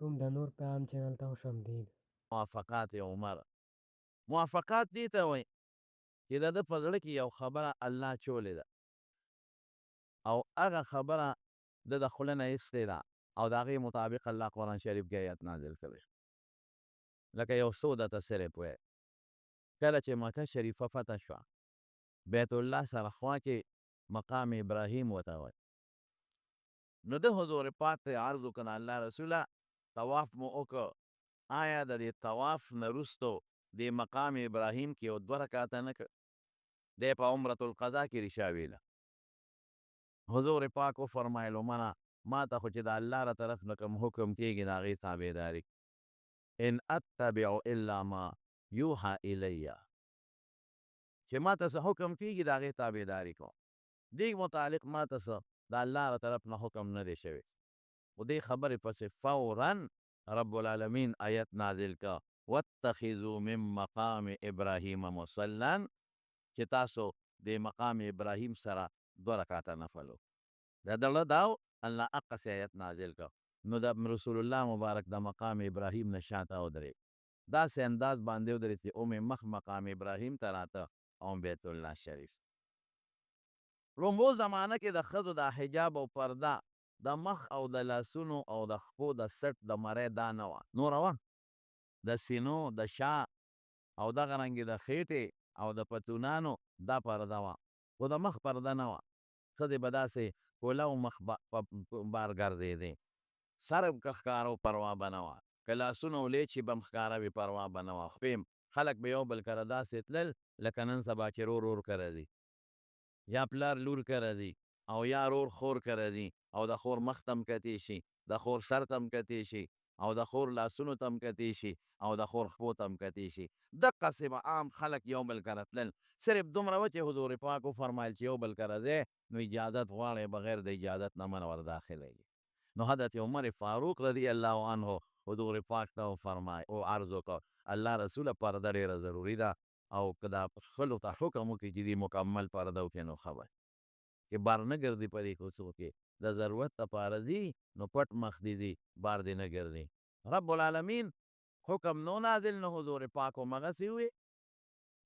علیکم د نور پیغام چینل ته خوش آمدید. موافقات عمر موافقات دې ته وایي چې د ده په زړه کې یو خبره الله چولې ده او هغه خبره ده د خوله نه ایستې ده او د هغې مطابق الله قرآن شریف کې آیت نازل کړی لکه یو څو درته صرف وایي کله چې مکه شریفه فتح شوه بیت الله سره خوا کې مقام ابراهیم ورته وایي نو ده حضور پاک ته عرض وکړ الله رسوله طواف مو وکړ آیا د دې طواف نه وروستو دې مقام ابراهیم کې یو 2 رکعاته نه کړ دی په عمرة القضا کې رشا ویله حضور پاک وفرمایلو منه ما ته خو چې د الله را طرف نه کوم حکم کېږي د هغې تابعداري ان اتبع الا ما یوحى الیه چې ما ته څه حکم کېږي د هغې تابعداري کوم دې متعلق ما ته څه د الله را طرف نه حکم نه دی شوی خو دې خبرې پسې فورا رب العالمین آیت نازل کا واتخذوا من مقام ابراهیم مصلا چې تاسو د مقام ابراهیم سره 2 رکعاته نفل د دله داو الله اقصی آیت نازل کا نو د رسول الله مبارک د مقام ابراهیم نه شاته ودرېد داسې انداز باندې ودرېد چې مخ مقام ابراهیم ته راته او بیت الله شریف لومبو زمانه کې د ښځو د حجاب او پرده د مخ او د لاسونو او د خپو د سټ د مرۍ دا نه وه نوره وه د سینو د شا او دغه رنګې د خېټې او د پتونانو دا پرده وه خو د مخ پرده نه وه ښځې به داسې کولو مخ بار ګرځېدې سر که ښکاره و پروا به نه وه که لاسونه ولیچې به م ښکاره وي پروا به نه وه خپې خلک به یو بل کره داسې تلل لکه نن سبا چې رور کره ځي یا پلار لور کره ځي او یا رور خور کره ځي او د خور مخ ته م کتې شي د خور سر ته م کتې شي او د خور لاسونو ته م کتې شي او د خور خپو ته م کتې شي دقسې به عام خلک یو بل کره تلل صرف دومره وه چې حضور پاک وفرمایل چې یو بل کره ځې نو اجازت غواړئ بغیر د اجازت نه من ور داخلېږي نو حضرت عمر فاروق رضی الله عنه حضور پاک ته وفرمای او عرض وکړ الله رسوله پرده ډېره ضروري ده او که دا ښځو ته حکم وکړي چې دې مکمل پرده وکړي نو ښه به چې بار نه ګرځي په دې کوڅو کې د ضرورت دپاره ځي نو پټ مخ دې ځي بار دې نه ګرځي رب العالمین حکم نو نازل نو حضور پاک همغسې ووې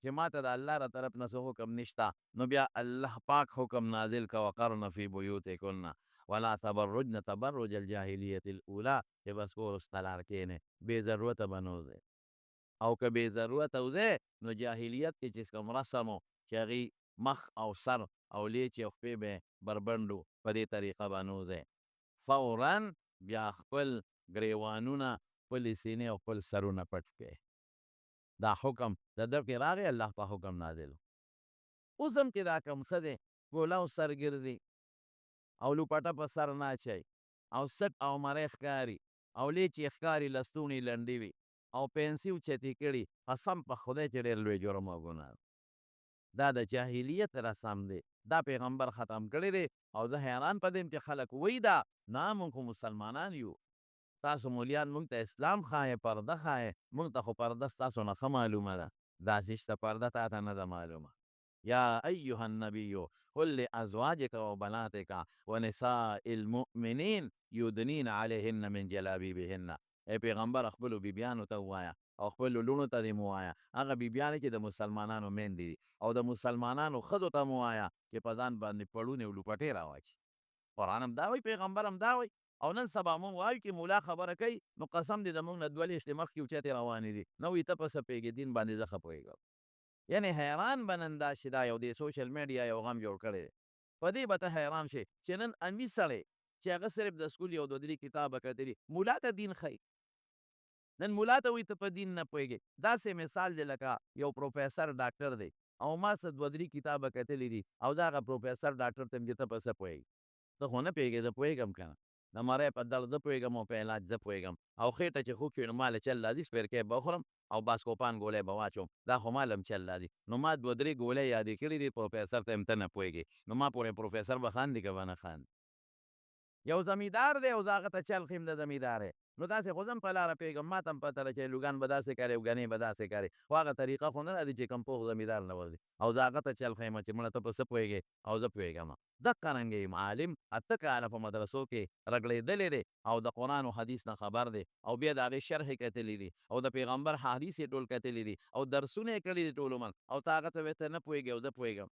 چې ما ته د الله را طرف نه څه حکم نشته نو بیا الله پاک حکم نازل که وقرن فی بیوتکن ولا تبرجن تبرج الجاهلیت الاولی چې بس کور استلار کښېنې بې ضرورته به نه وځې او که بې ضرورته وځې نو جاهلیت کې چې کوم رسم و چې هغې مخ او سر او لیچې او خپې به بربنډو په دې طریقه به نه وځې فورا بیا خپل ګریوانونه خپلې سینې او خپل سرونه پټ کړئ دا حکم د ده کې راغی الله په حکم نازل اوس هم چې دا کوم ښځې ګوله او سر ګرځي او لوپټه په سر نه اچوي او سټ او مرۍ ښکاري او لیچې ښکاري لستوڼي لنډې وي او پنسي اوچتې کړي قسم په خدای چې ډېر لوی جرم او ګناه دا د جاهلیت رسم دی دا پیغمبر ختم کړی دی او زه حیران په دې یم چې خلک وایي دا نه موږ خو مسلمانان یو تاسو مولیان موږ ته اسلام ښایې پرده ښایې موږ ته خو پرده ستاسو نه ښه معلومه ده داسې شته پرده تا ته نه ده معلومه یا ایها النبی قل لازواجک وبناتک ونساء المؤمنین یدنین علیهن من جلابیبهن ای پیغمبر خپلو بیبیانو ته ووایه او خپلو لوڼو ته دې مو ووایه هغه بیبیانې چې د مسلمانانو میندې دي او د مسلمانانو ښځو ته مو ووایه چې په ځان باندې پړونې او لوپټې راواچي قرآن هم دا وایي پیغمبر هم دا وایي او نن سبا مونږ وایو چې مولا خبره کوي نو قسم دې د مونږ نه 2 لیشتې مخکې اوچتې روانې دي نه وایي ته په څه پوهېږې دین باندې زه ښه پوهېږم یعنې حیران به نن دا چې دا یو دې سوشل میډیا یو غم جوړ کړی دی په دې به ته حیران شې چې نن امي سړی چې هغه صرف د سکول یو 2 3 کتابه کتلي مولا ته دین ښایي نن مولا ته وایي ته په دین نه پوهېږې داسې مثال دی لکه یو پروفیسر ډاکټر دی او ما څه 2 3 کتابه کتلي دي او دا هغه پروفیسر ډاکټر ته یم چې ته په څه پوهېږې ته خو نه پوهېږې زه پوهېږم که نه د مرۍ په درد زه پوهېږم او په علاج زه پوهېږم او خېټه چې خوږ شي نو ما له چل راځي سپرکۍ به وخورم او باسکوپان ګولۍ به واچوم دا خو ما له هم چل راځي نو ما 2 3 ګولۍ یادې کړي دي پروفیسر ته یم ته نه پوهېږې نو ما پورې پروفیسر به خاندي که به نه خاندي یو زمیندار دی او زه هغه ته چل ښیم د زمیندارۍ. نو داسې خو زه هم په لاره پوهېږم، ما ته هم پته ده چې لوګان به داسې کوي او ګنې به داسې کوي، خو هغه طریقه خو نه ده چې کوم پوخ زمیندار نه ورځي او زه هغه ته چل ښیم چې مړه ته په څه پوهېږې او زه پوهېږم. دقه رنګه یم عالم 8 کاله په مدرسو کې رګړېدلی دی او د قرآن و حدیث نه خبر دی او بیا د هغې شرح یې کتلي دي او د پیغمبر حدیث یې ټول کتلي دي او درسونه یې کړي دي ټول عمر او ته هغه ته وایې ته نه پوهېږې او زه پوهېږم.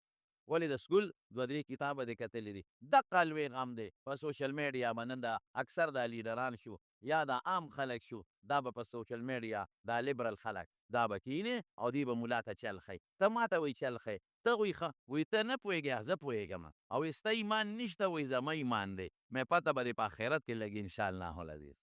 ولې د سکول 2-3 کتابه دې کتلي دي. دقه لوی غم دی په سوشل میډیا به نن د اکثر دا لیډران شو یا د عام خلک شو، دا به په سوشل میډیا دا لیبرل خلک دا به کینې او دوی به ملا ته چل ښی. ته ما ته وایي چل ښی، ته وایي ښه وایي ته نه پوهېږې زه پوهېږم او وایي ستا ایمان نشته وایي زما ایمان دی. مې پته به دې په آخرت کې لګي انشاءالله العزیز.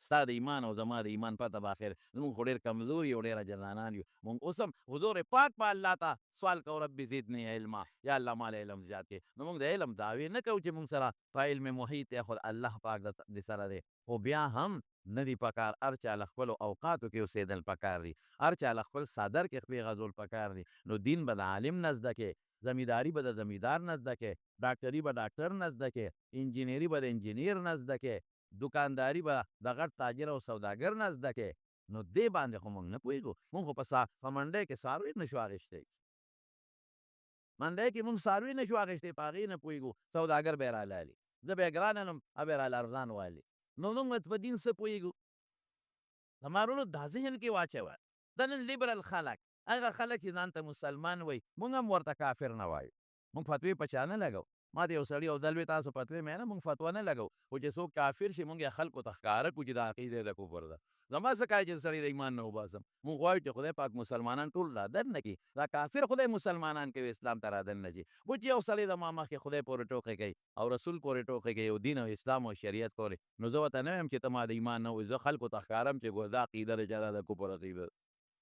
ستا د ایمان او زما د ایمان پته به آخر زمونږ خو ډېر کمزور یو ډېره جلانان یو. مونږ اوس هم حضور پاک په الله ته سوال کوو رب زدنی علما، یا الله ما له علم زیات کړې. نو مونږ د علم دعوې نه کوو چې مونږ سره په علم محیط دی، خو الله پاک د سره دی. خو بیا هم نه دي پکار هر چا له خپلو اوقاتو کې اوسېدل پکار دي، هر چا له خپل څادر کې خپې غځول پکار دي. نو دین به د عالم نه زده کې، زمینداري به د زمیندار نه زده کې، ډاکټري به ډاکټر نه زده کې، انجینري به د انجینیر نه زده کې، دوکانداري به د غټ تاجر او سوداګر نه زده کې. نو دې باندې خو مونږ نه پوهېږو. مونږ خو په منډۍ کې څاروي نه شو اخیستی، منډۍ کې مونږ څاروي نه شو اخیستی، په هغې نه پوهېږو. سوداګر به یې رالالي، زه به یې ګران علم هغه به یې راله ارزان والي. نو موږ په دین څه پوهېږو؟ زما وروڼو دا ذهن کې واچوه. دا نن لیبرل خلک، هغه خلک چې ځان ته مسلمان وایي، مونږ هم ورته کافر نه وایو. مونږ فتوې په چا نه لګو. ما ته یو سړي یو ځل وی تاسو فتوې مې نه مونږ فتوا نه لګو، خو چې څوک کافر شي مونږ یې خلکو ته ښکاره کړو چې دا عقیدې د کفر ده. زما څه کایي چې سړی د ایمان نه وباسم. مونږ غواړو چې خدای پاک مسلمانان ټول رادن نه کړي، دا کافر خدای مسلمانان کوي اسلام ته رادن نه شي. خو چې یو سړی د ما مخکې خدای پورې ټوکې کوي او رسول پورې ټوکې کوي او دین او اسلام او شریعت پورې، نو زه ورته نه وایم چې ته ما د ایمان نه وایي، زه خلکو ته ښکارم چې ګوره دا عقیده ده چې دا د کفر عقیده ده.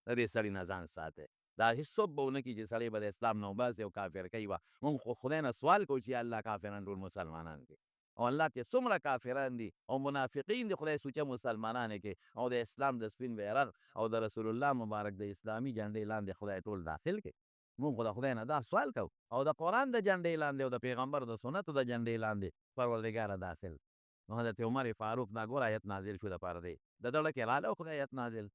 د دې سړي نه ځان ساتئ. دا هېڅوک به ونه کړي چې سړی به د اسلام نه وباسي او کافر کوي به. مونږ خو خدای نه سوال کوو چې یا الله کافران ټول مسلمانان کړي او الله چې څومره کافران دي او منافقین دي خدای سوچه مسلمانان یې کړي او د اسلام د سپین بیرغ او د رسول الله مبارک د اسلامي جنډې لاندې خدای ټول داخل کړي. مونږ خو د خدای نه دا سوال کوو او د قرآن د جنډې لاندې او د پیغمبر د سنتو د جنډې لاندې پروردګاره داخل. نو حضرت عمر فاروق دا ګوره آیت نازل شو د پاره دی د دړه کې راله خدای آیت نازل.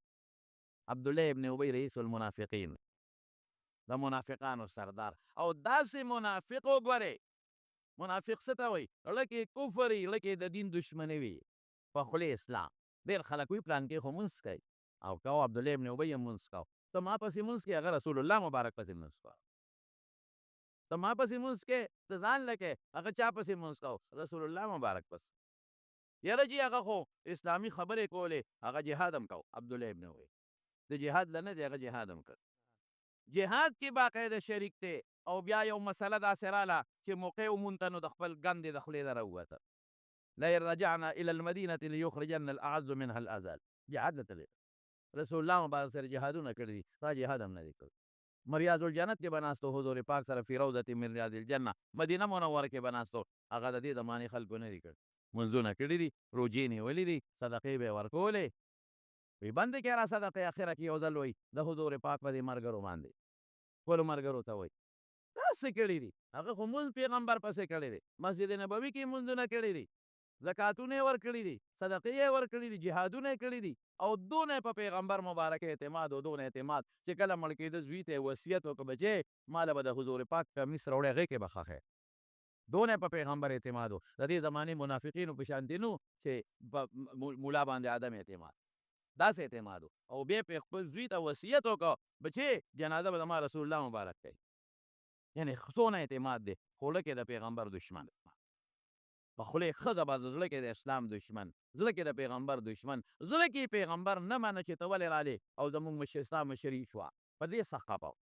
عبدالله ابن ابی رئیس المنافقین، د منافقانو سردار او داسې منافق وګورئ. منافق څه ته وایي؟ زړه کې کفر وي، زړه کې د دین دشمني وي، په خولې اسلام. ډېر خلک وایي پلان کې خو مونځ کوي او کوو عبدالله ابن ابی هم مونځ کوو. ته ما پسې مونځ کوې هغه رسول الله مبارک پسې مونځ کوه. ته ما پسې مونځ کوې ته ځان له کوې هغه چا پسې مونځ کوو؟ رسول الله مبارک پسې. یاره جي هغه خو اسلامي خبرې کولې، هغه جهاد هم کوو. عبدالله ابن ابی د جهاد له نه دی هغه جهاد هم کوي. جهاد کې باقاعده شریک دی او بیا یو مسله داسې راله چې موقع ومونته نو د خپل ګند یې د خولې نه راووته. لئن رجعنا الى المدینة لیخرجن الاعز منها الاذل. جهاد له تللی رسول الله مبارک سره جهادونه کړي دي، تا جهاد هم نه دی کړی. ریاض الجنت کې به ناستو حضور پاک سره فی روضة من ریاض الجنه، مدینه منوره کې به ناستو، هغه د دې زمانې خلکو نه دي کړي. منځونه کړي دي، روجې نیولې دي، صدقې به یې ورکولې. وی بندې کې را صدقې اخره کې یو ځل وایي د حضور پاک په دې ملګرو باندې خپلو ملګرو ته وایي داسې کړي دي. هغه خو مونځ پیغمبر پسې کړی دی، مسجد نبوي کې مونځونه کړي دي، زکاتونه یې ورکړي دي، صدقې یې ورکړي دي، جهادونه یې کړي دي او دونه په پیغمبر مبارک اعتماد او دونه اعتماد چې کله مړ کېده زوی ته یې وصیت وکړه بچې ما له به د حضور پاک کمیس راوړی هغې کې به ښخی. دونه په پیغمبر اعتماد و. د دې زمانې منافقینو په شانتې نه چې په ملا باندې عدم اعتماد، داسې اعتماد و. او بیا پرې خپل زوی ته وصیت وکړه بچې جنازه به زما رسول الله مبارک کوي. یعنې څونه اعتماد دی. خوله کې د پیغمبر دشمن، په خولې ښځه به زړه کې د اسلام دشمن، زړه کې د پیغمبر دشمن، زړه کې پیغمبر نه منه چې ته ولې رالې او زمونږ مشر ستا مشري شوه. په دې سخت خفه و.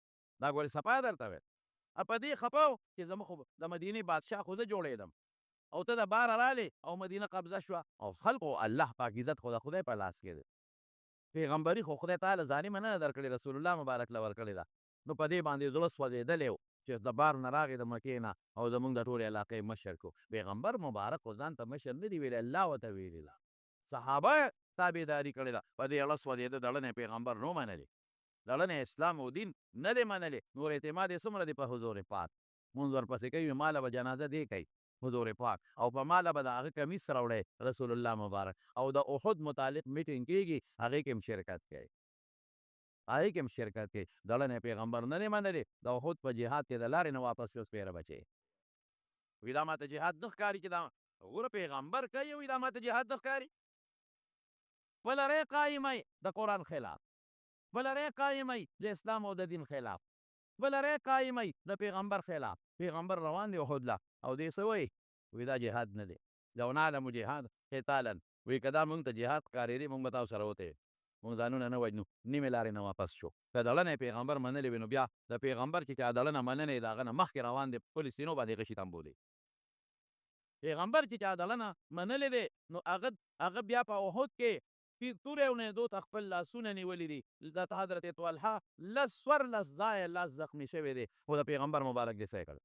دا ګورې صفا درته ویل په دې خفه و چې زموږ خو د مدینې بادشاه خو زه جوړېدم او ته د باره رالې او مدینه قبضه شوه او خلقو الله پاک عزت خو د خدای په لاس کې دی. پیغمبري خو خدای تعالی ظالمه نه ده درکړې، رسول الله مبارک له ورکړې ده. نو په دې باندې زړه سوځېدلی و چې د بار نه راغې د مکې نه او زمونږ د ټولې علاقې مشر کو. پیغمبر مبارک خو ځان ته مشر نه دی ویلی، الله ورته ویلي ده. صحابه تابعداري کړې ده. په دې اړه سوځېده دړنې پیغمبر نو منلې، دړنې اسلام او دین نه دی منلې. نور اعتماد یې څومره دی په حضور پاک. مونځ ورپسې کوي ما له به جنازه دی کوي حضور پاک او په ماله به د هغه کمیس راوړی رسول الله مبارک او د احد متعلق میټینګ کیږي هغې کې هم شرکت کوي هغې کې هم شرکت کوي دړنې پیغمبر نه دی منلی د احد په جهاد کې د لارې نه واپس شو سپېره بچی وی دا ماته جهاد نه ښکاري چې دا وګوره پیغمبر کوي وی دا ماته جهاد نه ښکاري خپله رای قایموي د قرآن خلاف بله رای قایموي د اسلام او د دین خلاف بله رای قایموي د پیغمبر خلاف پیغمبر روان دی احد له او دې څه وایي وی دا جهاد نه دی لو نعلم جهاد قتالا وی که دا موږ ته جهاد ښکارېدی موږ به تاسو سره وتی موږ ځانونه نه وژنو نیمې لارې نه واپس شو که دړنه یې پیغمبر منلی وي نو بیا د پیغمبر چې چا دړنه منلی د هغه نه مخکې روان دی خپلو سینو باندې غشي تمبولي پیغمبر چې چا دړنه منلی دی نو هغه بیا په احد کې توری او نیزو ته خپل لاسونه نیولي دي د حضرت طلحه لس څوارلس ځایه لاس زخمي شوی دی خو د پیغمبر مبارک دفاع یې کړ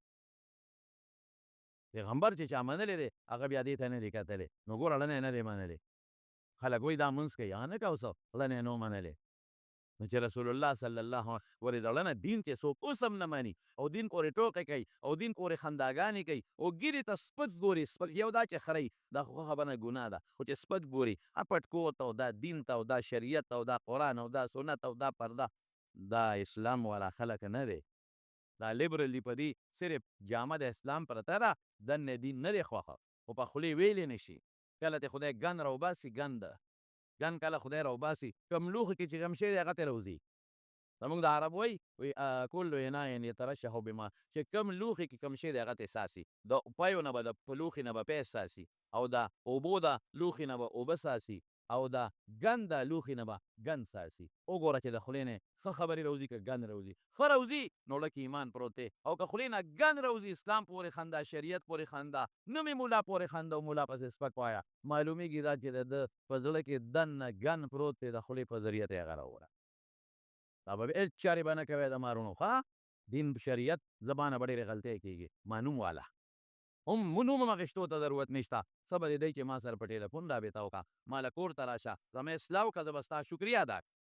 پیغمبر چې چا منلی دی هغه بیا دې ته نه دی کتلی نو ګوره ړنی نه دی منلی خلک وایي دا مونځ کوي هغه نه کوه څه ړنی نه منلی نو چې رسول الله صلی الله ورې دړنه دین کې څوک اوس هم نه مني او دین پورې ټوکې کوي او دین پورې خنداګانې کوي او ګیرې ته سپک ګوري سپک یو دا چې خرئ دا خو خبره ګناه ده خو چې سپک ګوري پټکو ته او دا دین ته او دا شریعت ته او دا قرآن او دا سنت او دا پرده دا اسلام والا خلک نه دی دا لیبرل دي په دې صرف جامه د اسلام پرته ده دننه دین نه دی خوښه خو په خولې ویلی نه شي کله ته خدای ګن راوباسي ګن ده ګن کله خدای راوباسي کوم لوښي کې چې غم شوی دی هغه ترې راوځي زموږ د عرب وایي کلو اناء یترشح بما چې کوم لوښي کې کوم شی دی هغه ته ساسي د پیو نه به د لوښي نه به پی ساسي او د اوبو د لوښي نه به اوبه ساسي او د ګن د لوښي نه به ګن ساسي وګوره چې د خولې نه ښه خبرې راوځي که ګن راوځي ښه راوځي نو لکه ایمان پروت دی او که خولې نه ګن راوځي اسلام پورې خندا شریعت پورې خندا نومې ملا پورې خندا او ملا پسې سپک وایه معلومیږي دا چې د ده په زړه کې دننه ګن پروت دی د خولې په ذریعه ته یې هغه راوړه دا به هېڅ چارې به نه کوی د مارونو ښه دین شریعت زبانه به ډېرې غلطۍ کېږي معلوم واله هم نوم هم اخیستو ته ضرورت نشته څه به دې دی چې ما سره په ټیلیفون رابطه وکړه ماله کور ته راشه زما اصلاح وکړه زه به ستا شکریه ادا کړم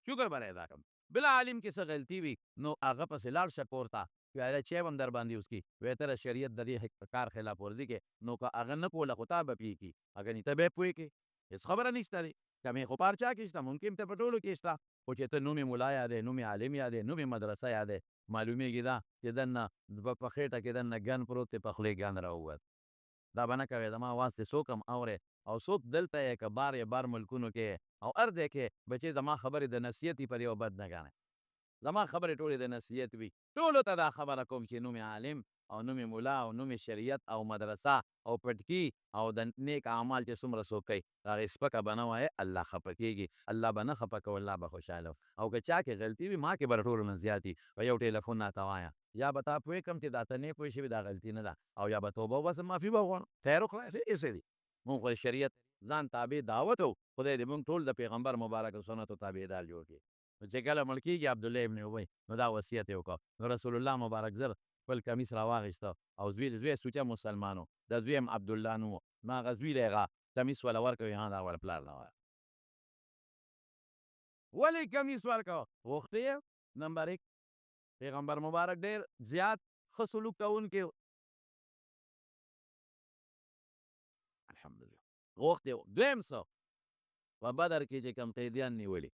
شکر به ادا کړم بل عالم کې څه غلطي وي نو هغه پسې لاړ شه کور ته پیاله چای به هم در باندې وڅکي وایي ته شریعت د دې کار خلاف ورزي کې نو که هغه نه پوله خو تا به پوهې کړي اګه نه ته به یې پوهې کړې هېڅ خبره نشته دی کمې خو په هر چا کې شته ممکن ته په ټولو کې شته خو چې ته نومې ملا یادې نومې عالم یادې نومې مدرسه یادې معلومیږي دا چې دننه په خېټه کې دننه ګن پروت دی په خولې ګن راووت دا به نه کوې زما اواز چې څوک هم اورې او څوک دلته یې که بار یې بار ملکونو کې او هر ځای کې بچې زما خبرې د نصیحت وي پر یو بد نه ګڼئ زما خبرې ټولې د نصیحت وي ټولو ته دا خبره کوم چې نوم عالم او نوم ملا او نوم شریعت او مدرسه او پټکي او د نیک اعمال چې څومره څوک کوي د هغې سپکه به نه وایې الله خفه کېږي الله به نه خفه کوي الله به خوشحاله او که چا کې غلطي وي ما کې به ټولو نه زیات وي په یو ټلیفون راته وایه یا به تا پوه کړم چې دا ته نه پوه شوي دا غلطي نه ده او یا به توبه وباسم معافي به وغواړم خیر وکړه هېڅ دي مونږ خو د شریعت ځان تابع دعوت و خدای دې مونږ ټول د پیغمبر مبارک سنتو تابعدار جوړ کړي نو چې کله مړ کېږي عبدالله ابن ابی نو دا وصیت یې وکړ نو رسول الله مبارک زر خپل کمیس راواخیسته او زوی سوچه مسلمان و د زوی هم عبدالله نوم و نو هغه زوی دی هغه کمیس وله ورکوي ها دا وله پلار نه وایه ولې کمیس ورکوه غوښتې یې نمبر 1 پیغمبر مبارک ډېر زیات ښه سلوک کوونکی الحمدلله غوښتې دویم څه په بدر کې چې کوم قیدیان نیولي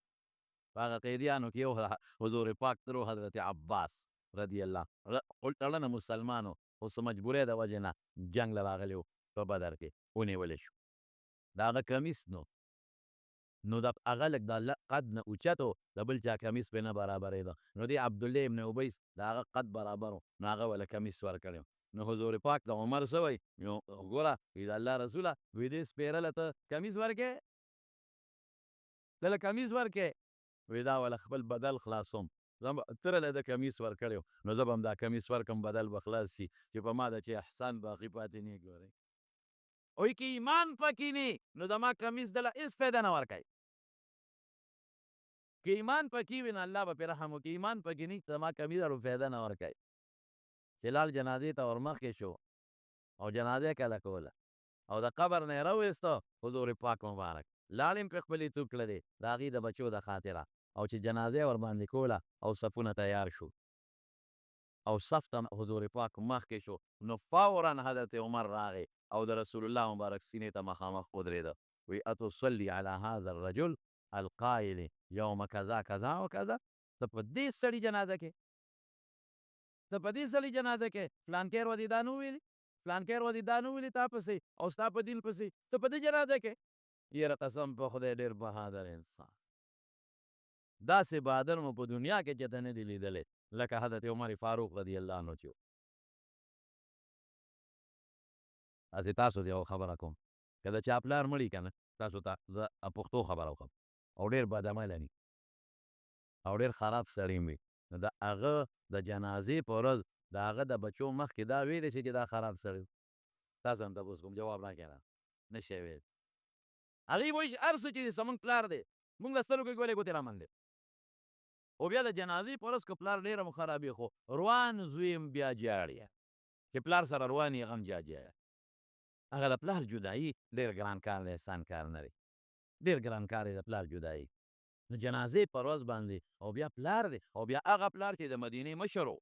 په هغه قیدیانو کې یو حضور پاک تر حضرت عباس رضی الله تړنه مسلمان و خو څه مجبورۍ د وجې نه جنګ له راغلی و په بدر کې ونیولی شو د هغه کمیس نو د هغه لږ د قد نه اوچت و د بل چا کمیس پرې نه برابرېده نو دې عبدالله ابن ابی د هغه قد برابر و نو هغه وله کمیس ورکړی نو حضور پاک د عمر څه وایي ګوره وی د الله رسوله وی دې سپېرله ته کمیس ورکې ته له کمیس ورکې وی دا وله خپل بدل خلاصوم تره له د کمیس ورکړی نو زه به هم دا کمیس ورکړم بدل به خلاص شي چې په ما د چې احسان باقي پاتې نه ګورئ وایي که ایمان پکې نه نو زما کمیس دله هېڅ فایده نه ورکوي که ایمان پکې وي نو الله به پرې رحم وکړي ایمان پکې نه زما کمیس ورو فایده نه ورکوي چې لال جنازې ته ورمخکې شو او جنازه یې کله کوله او د قبر نه یې راویسته حضور پاک مبارک لاړ یې پرې خپلې څوک کړلې د هغې د بچو د خاطره او چې جنازه یې ورباندې کوله او صفونه تیار شو او صف ته حضور پاک مخکې شو، نو فورا حضرت عمر راغی او د رسول الله مبارک سینې ته مخامخ ودرېده. وی اتصلي على هذا الرجل القائل یوم کذا کذا و کذا، ته په دې سړي جنازه کې، ته په دې سړي جنازه کې فلانکي ورځ یې دا نه ویلي، فلانکي ورځ یې دا نه ویلي تا پسې او ستا په دین پسې، ته په دې جنازه کې. یاره قسم په خدای ډېر بهادر انسان، داسې بهادر مو په دنیا کې چېرته نه دي لیدلی لکه حضرت عمر فاروق رضی الله عنه چې و. هسې تاسو ته یوه خبره کوم، که د چا پلار مړي که نه، تاسو ته زه پښتو خبره وکړم، او ډېر بدعمله وي او ډېر خراب سړی وي، نو د هغه د جنازې په ورځ د هغه د بچو مخکې دا ویلی شي چې دا خراب سړی و؟ تاسو هم تپوس کوم، جواب راکړئ را نه شی ویلی. هغوی به وایي چې هر څه چې دي زموږ پلار دی، موږ له سترګو کې ګولې ګوتې رامندې. او بیا د جنازې په ورځ که پلار ډېره مو خرابي، خو روان زوی یم بیا جاړي، چې پلار سره روان یې غم جاجی. هغه د پلار جدایي ډېر ګران کار دی، احسان کار نه دی، ډېر ګران کار دی د پلار جدایي. د جنازې په ورځ باندې او بیا پلار دی، او بیا هغه پلار چې د مدینې مشر و،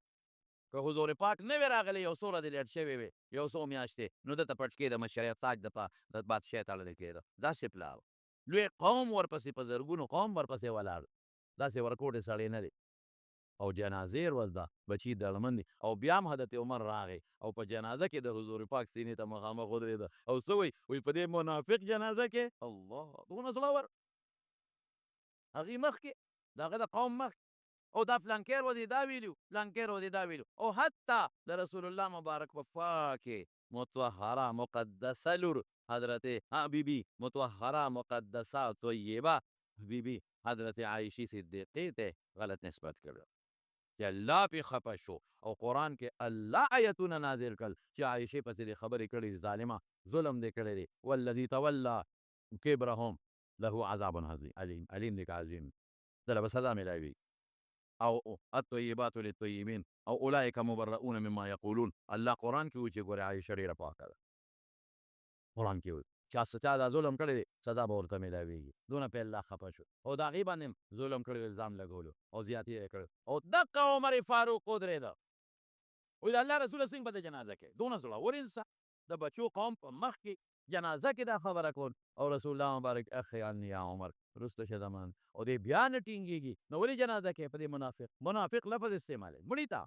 که حضور پاک نه وی راغلی، یو څو ورځې لیټ شوی وی، یو څو میاشتې، نو ده ته پټکې د مشریت تاج د بادشاهۍ تړلی کېده. داسې پلار و، لوی قوم ورپسې په زرګونو قوم ورپسې ولاړ، داسې ورکوټې سړی نه دی. او جنازې ورځ ده، بچي دړمن دي، او بیا هم حضرت عمر راغی او په جنازه کې د حضور پاک سینې ته مخامخ ودرېده او څه وایي په دې منافق جنازه کې الله دونه زړور، هغې مخکې د هغه د قوم مخکې، او دا فلانکي ورځ یې دا ویلي، فلانکي ورځ یې دا ویلي، او حتی د رسول الله مبارک په پاکې مطهره مقدسه لور حضرت بیبي مطهره مقدسه طیبه بیبي حضرت عایشې صدیقې ته غلط نسبت کړی، چې الله پې خفه شو او قرآن کې الله آیتونه نازل کړل چې عایشې پسې دې خبرې کړي دي، ظالمه ظلم دې کړی دی. والذي تولى کبرهم له عذاب علیم، علیم دې که عظیم، دله به سزا میلاوي. او الطیبات للطیبین او اولئک مبرؤون مما یقولون. الله قرآن کې و چې ګورې عایشه ډېره پاکه ده، قرآن کې و چا دا ظلم کړی دی سزا به ورته میلاویږي. دونه پې الله خفه شو او د هغې باندې هم ظلم کړی الزام لګولو او زیاتې یې کړی، او دقه عمر فاروق ودرېده، وایي د الله رسوله څنګه به د جنازه کې، دونه زړور انسان، د بچو قوم په مخ کې جنازه کې دا خبره کول، او رسول الله مبارک اخی عنی یا عمر وروسته شه زمان، او دې بیا نه ټینګېږي، نو ولې جنازه کې په دې منافق لفظ استعمالوي مړي ته،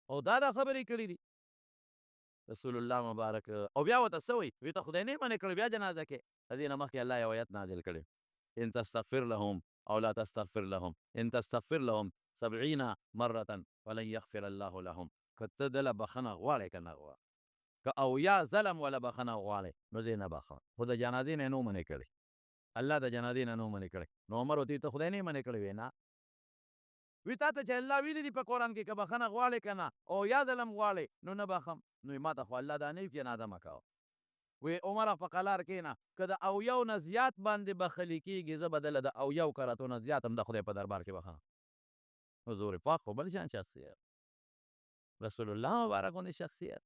او دا خبرې کړي دي رسول الله مبارک. او بیا ورته څه وایي، وایي ته خدای نه یې منې کړی بیا جنازه کې. د دې نه مخکې الله یو آیت نازل کړی، ان تستغفر لهم او لا تستغفر لهم ان تستغفر لهم 70 مرة فلن يغفر الله لهم. که ته دله بخښنه غواړې که نه غواړې، که اویا ظلم وله بخښنه غواړې، نو زه یې نه بخښم، خو د جنازې نه یې نه منې کړی، الله د جنازې نه نه منې کړی. نو عمر ورته ته خدای نه یې منې کړی، وی نه، وی تا ته چې الله ویلي دي په قرآن کې که بخښنه غواړې که نه، او یا ظلم غواړې نو نه بخښم. نو ما ته خو الله دا نه وي چې جنازه مه کوه. وی عمره په قلار کښېنه، که د اویاو نه زیات باندې بخښلي کېږي، زه به دله د اویاو کرتو نه زیات هم د خدای په دربار کې بخښم. حضور پاک خو بل شان شخصیت، رسول الله مبارک غوندې شخصیت،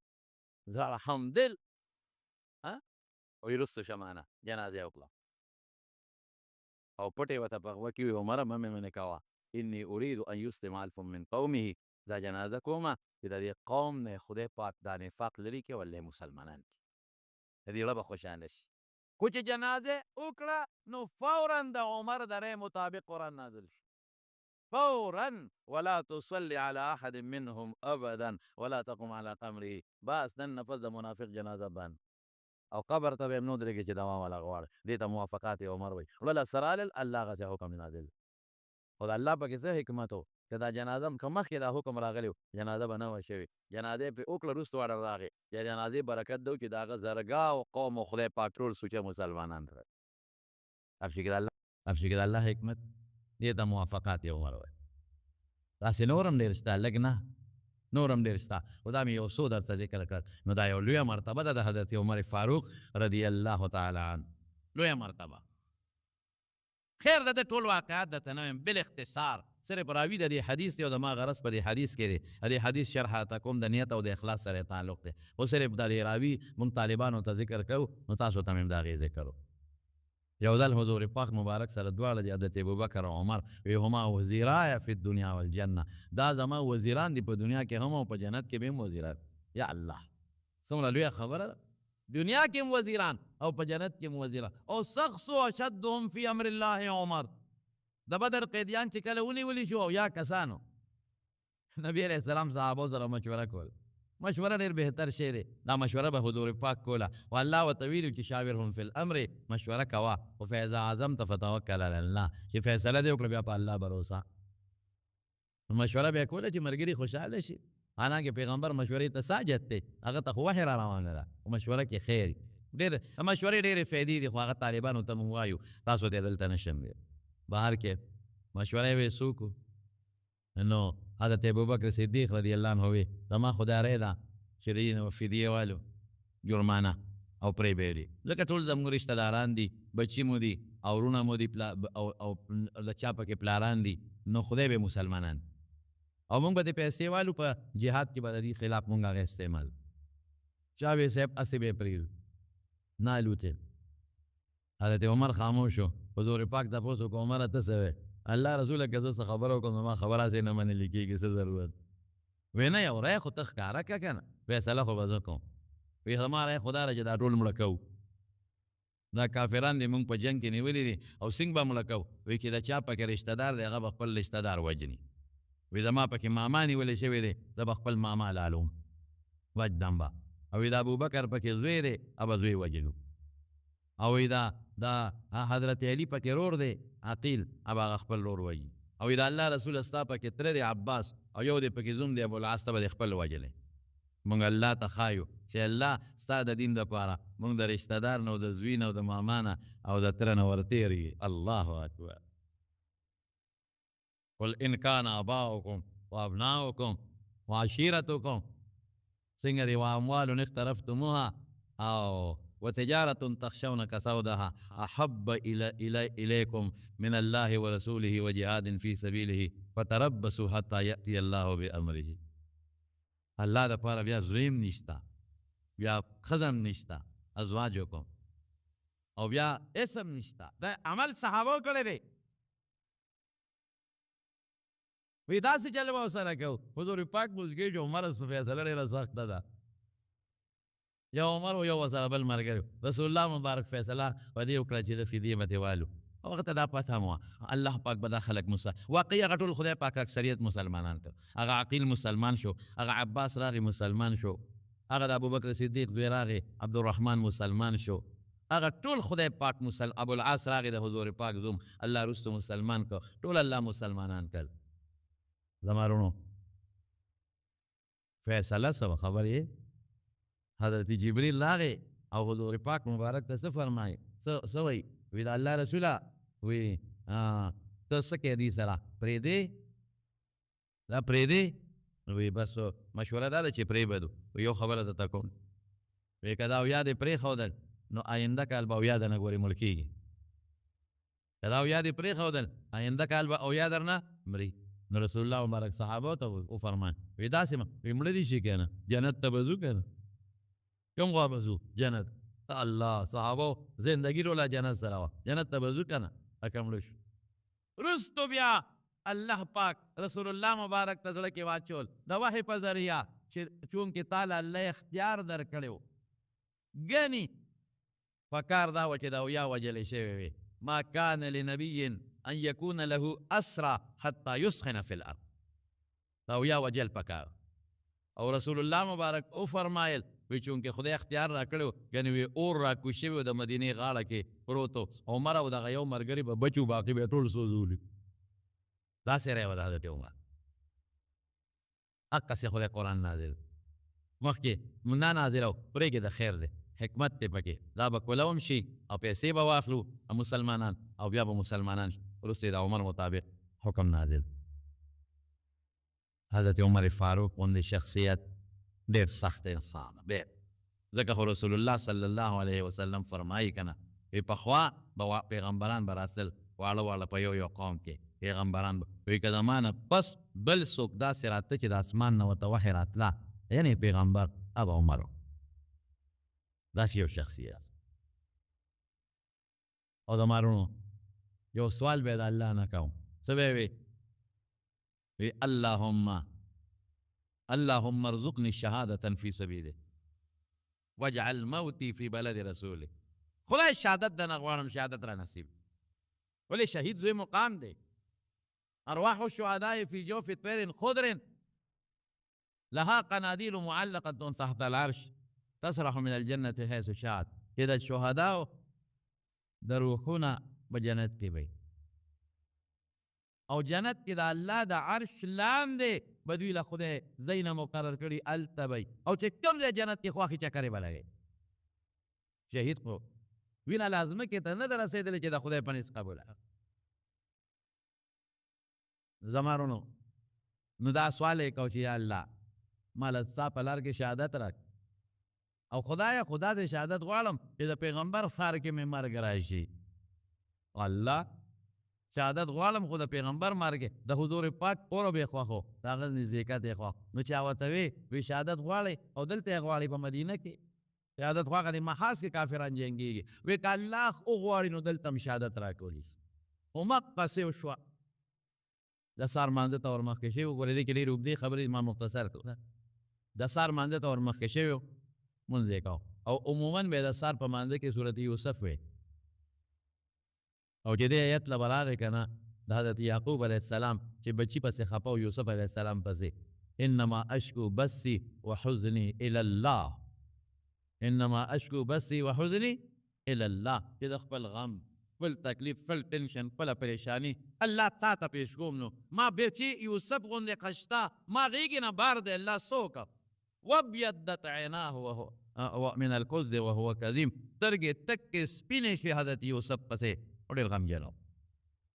زړه همدل. وی وروسته شه مانه جنازه یې وکړه او پټې ورته په غوږ کې وي عمره مه مې منې کوه، اني اريد ان يسلم الف من قومه. دا جنازه کومه چې د دې قوم نه خدای پاک دا نفاق لري کې ولې مسلمانان کړي، د دې زړه به خوشحاله شي. خو چې جنازه وکړه نو فورا د عمر د رأی مطابق قرآن نازل شو، فورا ولا تصلي على احد منهم ابدا ولا تقم على قبره. بس نن نفس د منافق جنازه بند، او قبر ته به هم نه ودرېږي چې دوام ولا غواړي، دې ته موافقات عمر وایي. وړله سره رالل الله هغسې حکم نازل، خو د الله پکې څه حکمت و که دا جنازه هم که مخکې دا حکم راغلی و جنازه به نه وه شوې، جنازه یې پرې وکړه وروسته واړه راغې، د جنازې برکت ده چې د هغه زرګاو قوم و خدای پاک ټول سوچه مسلمانان کړل. افشي کې د الله حکمت، دې ته موافقات عمر وایي. داسې نور هم ډېر شته، لږ نه، نور هم ډېر شته، خو دا مې یو څو درته ذکر کړل. نو دا یو لویه مرتبه ده د حضرت عمر فاروق رضی الله تعالی عنه، لویه مرتبه. خیر د ټول واقعات درته نه وایم، بالاختصار صرف راوي د دې حدیث دی او زما غرض په دې حدیث کې دی، د دې حدیث شرح ته کوم د نیت او د اخلاص سره تعلق دی، خو صرف د دې راوي مونږ طالبانو ته ذکر کوو، نو تاسو ته مې هم د هغې ذکر و یو ځل حضور پاک مبارک سره دواړه دي حضرت ابوبکر او عمر وی هما وزیرای فی الدنیا والجنه دا زما وزیران دي په دنیا کې هم او په جنت کې به هم وزیران. یا الله څومره لویه خبره ده، دنیا کې هم وزیران او په جنت کې هم وزیران. او سخص اشدهم فی امر الله عمر، د بدر قیدیان چې کله ونیولي شو او یا کسانو نبی علیہ السلام صحابو سره مشوره کول. مشوره ډېر بهتر شی دی، دا مشوره به حضور پاک کوله و الله ورته ویلي چې شاورهم فی الامر، مشوره کوه خو فاذا عزمت فتوکل علی الله، چې فیصله دې وکړه بیا په الله بروسه. مشوره به یې کوله چې ملګري خوشحاله شي، حالانکه پیغمبر مشورې ته ساجد دی، هغه ته خو وحی را روانه ده، مشوره کې خیر ډېر مشورې ډېرې فایدې دي، خو هغه طالبانو ته موږ وایو تاسو دې دلته نشم ویل. بهر کې مشوره یې څوک نو حضرت ابوبکر صدیق رضی الله عنه وی زما خدای ده چې دې فدیه والو جرمانه او پرې بیري، ځکه ټول زموږ رشته داران دي، بچی مو دي او ورونه مو دي او د چا پکې پلاران دي، نو خدای به مسلمانان او موږ به د پیسې والو په جهاد کې به د دې خلاف موږ هغه استعمال. چا به صاحب اسې به پرېږدو نه الوتې. حضرت عمر خاموش شو، حضور پاک تپوس وکړو عمره ته څه وی؟ الله رسوله که زه څه خبره وکړم زما خبره هسې نه منلې کېږي، څه ضرورت؟ وی نه یو رای خو ته ښکاره کړه که نه، فیصله خو به زه کوم. وی زما رای خو دا ده چې دا ټول مړه کوو، دا کافران دې موږ په جنګ کې نیولي دي او څنګه به مړه کوو؟ وی چې د چا پکې رشته دار دی هغه به خپل رشته دار وجني. وی زما پکې ماما نیولی شوی دی، زه به خپل ماما لالوم وجدم به. او وی د ابوبکر پکې زوی دی هغه به زوی وجنو. او وی دا حضرت علی پکې رور دی عقیل هغه هغه خپل رور وجي. او وی د الله رسول ستا پکې تره دی عباس او یو دی پکې زوم دی ابوالعاص ته به خپل وجلی. موږ الله ته ښایو چې الله ستا د دین دپاره موږ د رشته دار نه او د زوی نه او د ماما نه او د تره نه ورتېرېږي. الله اکبر. قل ان کان آباؤکم و ابناؤکم و عشیرتکم، څنګه دی واموال اخترفتموها او وتجارة تخشون كسودها أحب إليكم من الله ورسوله وجهاد في سبيله فتربصوا حتى يأتي الله بأمره. الله د پاره بیا زویم نشتا، بیا خزم نشتا، ازواجکم او بیا اسم نشتا. دا عمل صحابو کړی دی. وی داسې چل به ورسره کوو. حضور پاک موږ چې عمر په فیصله ډېره سخته ده، یو عمر و یو ورسره بل ملګری، رسول الله مبارک فیصله په دې وکړه چې د فدیې به دې والو. هغه ته دا پته هم وه الله پاک به دا خلک واقعي هغه ټول خدای پاک اکثریت مسلمانان کړ. هغه عقیل مسلمان شو، هغه عباس راغی مسلمان شو، هغه د ابوبکر صدیق زوی راغی عبدالرحمن مسلمان شو، هغه ټول خدای پاک ابوالعاص راغی د حضور پاک زوم الله رستو مسلمان کړ، ټول الله مسلمانان کړل. زما وروڼو فیصله څه خبر یې؟ حضرت جبریل راغی او حضور پاک مبارک ته څه فرمایي؟ څه وایي؟ وی د الله رسوله وی ته څه کوې دې سره پرېږدې؟ دا پرېږدې؟ وی بس مشوره دا ده چې پرېږدو. یو خبره درته کوم، وی که دا اویا دې پرېښودل نو آینده کال به اویا درنه ګورې مړ کېږي. که دا اویا دې پرېښودل آینده کال به اویا درنه مري. نو رسول الله مبارک صحابو ته وفرمایل وی داسې وی مړه دې شي که نه جنت ته به ځو که نه؟ کوم خوا به ځو؟ جنت. الله صحابو زندگی ټوله جنت سره وه، جنت ته به ځو که نه؟ لکه مړه شو. وروستو بیا الله پاک رسول الله مبارک ته زړه کې واچول د وحی په ذریعه چې چونکې تاله الله اختیار درکړی و، ګنې پکار دا وه چې د اویا وجلې شوې وې. ما کان لنبي ان یکون له اسرى حتی یسخن فی الارض، د اویا وجل پکار. او رسول الله مبارک او فرمایل وی چونکې خدای اختیار را کړی ګنې وی اور را کوز شوی و د مدینې غاړه کې پروت و، عمر او دغه یو ملګري به بچو باقي به یې ټول سوځولي. داسې رایه وه د حضرت عمر. هقسې خدای قرآن نازل مخکې نه نازل او پرېږدې د خیر دی، حکمت دی پکې، دا به کولوم شي او پیسې به واخلو مسلمانان او بیا به مسلمانان وروسته د عمر مطابق حکم نازل. حضرت عمر فاروق غوندې شخصیت ډېر سخت انسان ډېر، ځکه خو رسول الله صلی الله علیه وسلم فرمایي که نه وی پخوا به پیغمبران به راتلل واړه واړه په یو قوم کې پیغمبران به وی که زما نه پس بل څوک داسې راته چې د اسمان نه ورته وحی راتله یعنې پیغمبر ابا عمر و. داسې یو شخصیت او د مارونو یو سوال به د الله نه کوم څه به وي اللهم ارزقني الشهادة في سبيله واجعل موتي في بلد رسوله. خدای شهادت دنه غواړم، شهادت را نصیب. ولې شهید زوی مقام دی. ارواح الشهداء في جوف طير خضر لها قناديل معلقة تحت العرش تسرح من الجنة حيث شاءت. چې د شهداو د روحونه په جنت کې وي او جنت کې د الله د عرش لاندې به دوی له خدای ځای نه مقرر کړي هلته به او چې کوم ځای جنت کې خواښې چکرې به لګوي. شهید خو وینه لازمه کې ته نه ده رسېدلې چې د خدای په نس قبوله. زما رونو نو دا سوال یې کو چې یا الله ما له ستا په لار کې شهادت راکړه او خدایه خدا دې شهادت غواړم چې د پیغمبر خار کې مې مرګ راشي. الله شهادت غواړم خو د پیغمبر مرګ د حضور پاک اورو به خوښو د هغه نزدېکت یې خوښ. نو چا ورته وی شهادت غواړئ او دلته یې غواړئ په مدینه کې شهادت خواږه د محاذ کې کافران جنګېږي. وی که الله وغواړي نو دلته هم شهادت راکولی شي. همقسې وشوه د سهار مانځه ته ورمخکې شوي وو. ګورې دې کې ډېرې اوږدې خبرې ما مختصر کړو. د سهار مانځه ته ورمخکې شوي وو مونځ یې کوو او عموما به د سهار په مانځه کې صورت یوسف وی او چې دې ایت له به راغی که نه د حضرت یعقوب علیه السلام چې بچي پسې خفه و یوسف علیه السلام پسې انما اشکو بثي وحزني الى الله انما اشکو بثي وحزني الى الله چې د خپل غم خپل تکلیف خپل ټینشن خپله پریشاني الله تا ته پیش کوم. نو ما بچي یوسف غوندې خشته ما غېږې نه بار دی الله څه وکړه وابیضت عیناه وهو من الکذب وهو کظیم. سترګې تکې سپینې شوې حضرت یوسف پسې او ډېر غمجن و.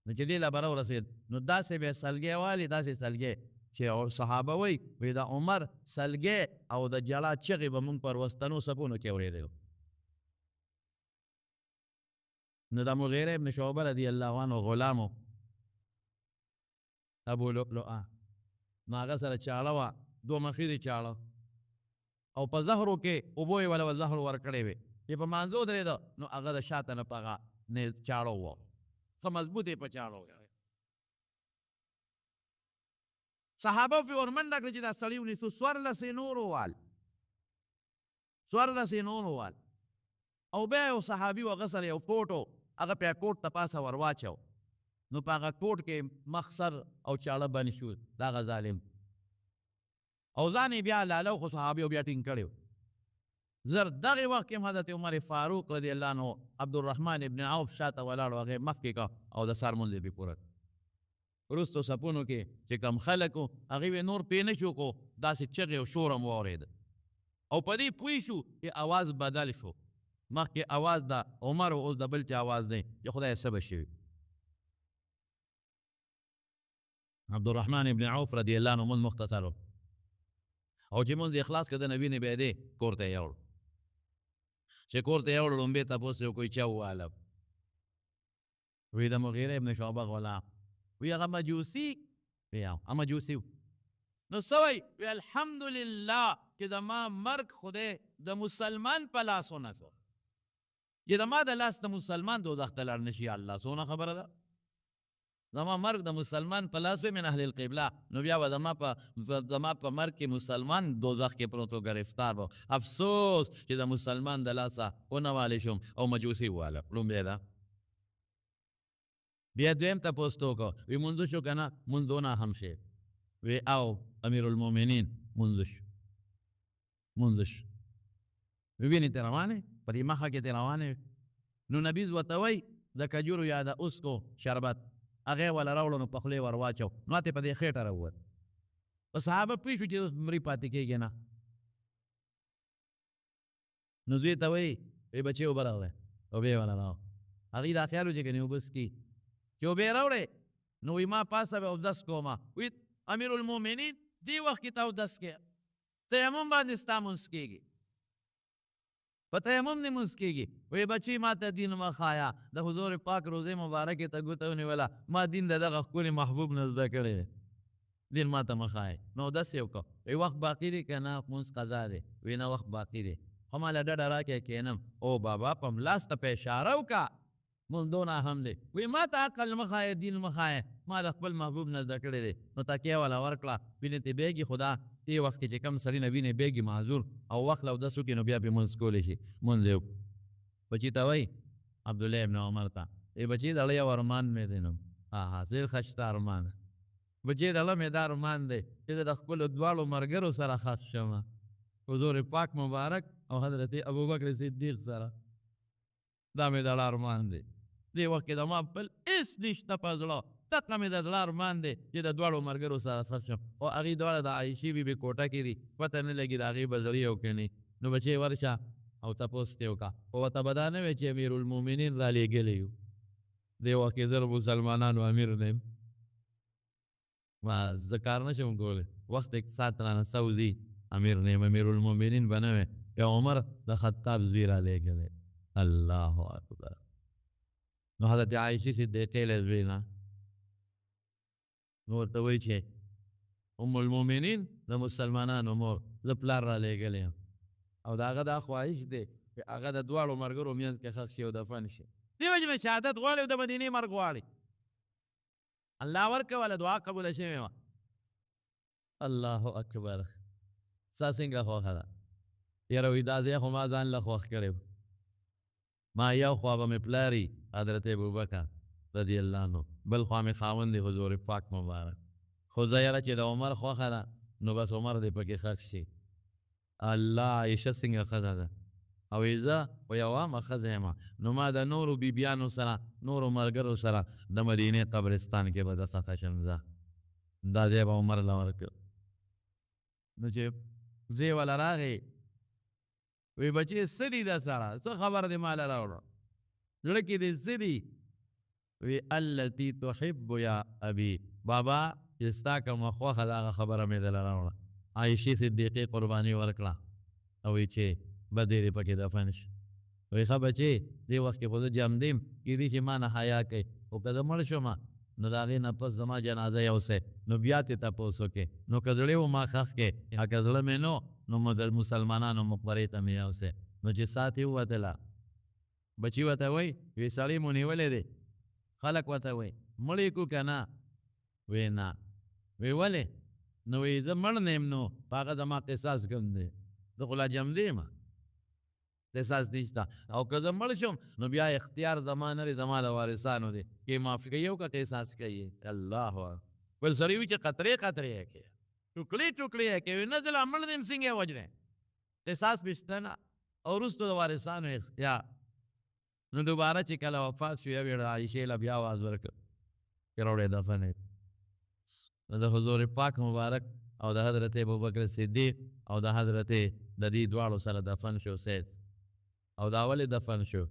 نو چې دې له به راورسېد نو داسې به یې سلګی والي داسې سلګی چې صحابه وایي د عمر سلګی او د جړا چغې به مونږ پر وسطنو صفونو کې اورېدی. نو د مغیره ابن شعبه رضی الله عنه غلامو ابو لؤلؤه نو هغه سره چاړه وه دوه مخې د چاړه او په زهرو کې اوبو یې وله زهر ورکړی وې چې په مانځو درېده نو هغه د شاته نه په هغه چاړه ووه ښه مضبوط یې په چاړه ووه. صحابه پرې ورمنډه کړه چې دا سړي ونیسو. څوارلسې نور ووال او بیا یو صحابي و هغه سره یو کوټ و هغه پې کوټ ته پاسه ور واچو نو په هغه کوټ کې مخ سر او چاړه بند شو د هغه ظالم او ځان یې بیا لاله خو صحابیو بیا ټینګ کړی و. زر دغې وخت کې حضرت عمر فاروق رضی الله عنه عبدالرحمن ابن عوف شاته ولاړ و هغې مخکې که او د سهار مونځ یې پرې پوره وروستو صفونو کې چې کم خلک و هغې وې نور پې نه شو کو داسې چغې او شور هم واورېده او په دې پوه شو چې اواز بدل شو. مخکې اواز د عمر و اوس د بل چا اواز دی چې خدای څه به شوي. عبدالرحمن ابن عوف رضی الله عنه مونځ مختصر و او چې مونځ یې خلاص کړه د نبي نه بیا دی کور ته یې یوړ. چې کور ته یې یوړ لومبې تپوس یې وکړو چا وواله وی د مغیره ابن شعبه غلام وی هغه مجوسي وی هغه مجوسي نو څه وایي وی الحمدلله چې د ما مرګ خدای د مسلمان په لاس ونه کړ چې د ما د لاس د مسلمان دوزخ ته لاړ نه شي. الله څونه خبره ده زما مرګ د مسلمان په لاس وی من اهل القبله نو بیا به زما په مرګ کې مسلمان دوزخ کې پروت و گرفتار به. افسوس چې د مسلمان د لاسه ونه والی شم او مجوسي وواله. لومبی ده بیا دویم تپوس ته وکړو وی مونځ شو که نه مونځ دونه هم شي وی او امیر المؤمنین مونځ شو وی وینې ته روانې په دې مخه کې ته روانې نو نبیز ورته وایي د کجورو یا د اوسکو شربت هغې وله راوړو نو په خولې ور واچو نو هتې په دې خېټه راووت. په صحابه پوه شو چې اوس مري پاتې کېږي نه نو زوی ته وایي وی بچې اوبه راوړی اوبه یې وله راوړ. هغې دا خیال و چې کنې اوبه څکي چې اوبه یې راوړی نو وی ما پاسه به اودس کومه وی امیر المؤمنین دې وخت کې ته اودس کې تیمم باندې ستا مونځ کېږي په تیمم نه مونځ کېږي. وی بچی ما ته دین مه ښایه د حضور پاک روزې مبارکې ته ګوته ونیوله ما دین د دغه ښکلي محبوب نه زده کړی دین ما ته مه ښایې. نو اودس یې وکړه وی وخت باقي دی که نه مونځ قضا دی وی نه وخت باقي دی خو ما له ډډه راکړې کښېنم او بابا په ملاس ته په اشاره وکړه مونږ دونه هم دی وایي ما ته عقل مه ښایه دین مه ښایه ما د خپل محبوب نه زده کړی دی نو تکیه والا ورکړه وینې ترې بېږي خو دا دې وخت کې چې کوم سړي نه وینې بېږي معذور او وخت له اودس وکړي نو بیا پرې مونځ کولی شي مونځ یې بچي ته وایي عبدالله ابن عمر ته ای بچی دړه یو ارمان مې دی نو ډېر ښه شته ارمان بچی دړه مې دا ارمان دی چې زه د خپلو دواړو ملګرو سره ښخ شمه حضور پاک مبارک او حضرت ابوبکر صدیق سره دا مې دړه ارمان دی دې وخت کې د ما بل هېڅ نشته په زړه دغه مې د زړه ارمان دی چې د دواړو ملګرو سره ښخ شم او هغې دواړه د عایشې بیبي کوټه کې دي پته نه لګي د هغې به زړې او که نه نو بچی ورشه او تپوس ترې وکړه خو ورته به دا نه وی چې امیرالمؤمنین رالېږلی یو دې وخت کې زه مسلمانانو امیر نه یم زه کار نه شم کولی وخت یک ساعت رانه سوځي امیر نه یم امیرالمؤمنین به نه وی یا عمر د خطاب زوی رالېږلی الله اکبر نو حضرت عایشې صدیقې له زوی نه نو ورته وایي چې ام المؤمنین د مسلمانانو مور زه پلار رالېږلی یم او د هغه دا خواهش دی چې هغه د دواړو ملګرو منځ کې ښخ شي او دفن شي دې وجې مې شهادت غواړي او د مدینې مرګ غواړي الله ورکوله دعا قبوله شوې وه الله اکبر ستا څنګه خوښه ده یاره وایي دا ځای خو ما ځان له خوښ کړی ما یو خوا به مې پلاري حضرت ابوبکر رضی الله عنه بل خوا مې خاوند دی حضور پاک مبارک خو زه یاره چې د عمر خوښه ده نو بس عمر دې پکې ښخ شي الله عایشه څنګه ښځه ده او زه په یو عامه ښځه یم نو ما د نورو بیبیانو سره نورو ملګرو سره د مدینې قبرستان کې به د ښخه شم زه دا ځای به عمر له ورکړ نو چې ځای والا راغی وی بچې څه دي در سره څه خبر دې ماله راوړه زړه کې دې څه دي وی التي تحب یا ابي بابا چې ستا کومه خوښه ده هغه خبره مې دله راوړه عایشې صدیقې قرباني ورکړه او وی چې بدې دې پکې دفن شي وی ښه بچې دې وخت کې خو زه جمدیم کېدي چې ما نه حیا کوي خو که زه مړ شومه نو د هغې نه پس زما جنازه یوسئ نو بیا ترې تپوس وکړې نو که زړې و ما ښخ کړې یا که زړه مې نو نو د مسلمانانو مقبرې ته مې یوسئ نو چې سات یې ووتله بچي ورته وایي وی سړی مو نیولی دی خلک ورته وایي مړ یې کړو که نه وی نه وی ولې نو وی زه مړ نه یم نو په هغه زما قصاص کوم دی زه خو لا جمدی یم قصاص نشته او که زه مړ شم نو بیا اختیار زما نه دی زما د وارثانو دی کې معافي کوي او که قصاص کوي الله بل سړی وي چې قطرې قطرې یې کوي ټوکړې ټوکړې یې کوي نه زه لا مړ نه یم څنګه یې وجنې قصاص به شته نه او وروسته د وارثانو اختیار نو دوباره چې کله وفات شو یوې عایشې له بیا آواز ورکړ چې راوړې دفن یې نو د حضور پاک مبارک او د حضرت ابوبکر صدیق او د حضرت د دې دواړو سره دفن شو سید او دا ولې دفن شو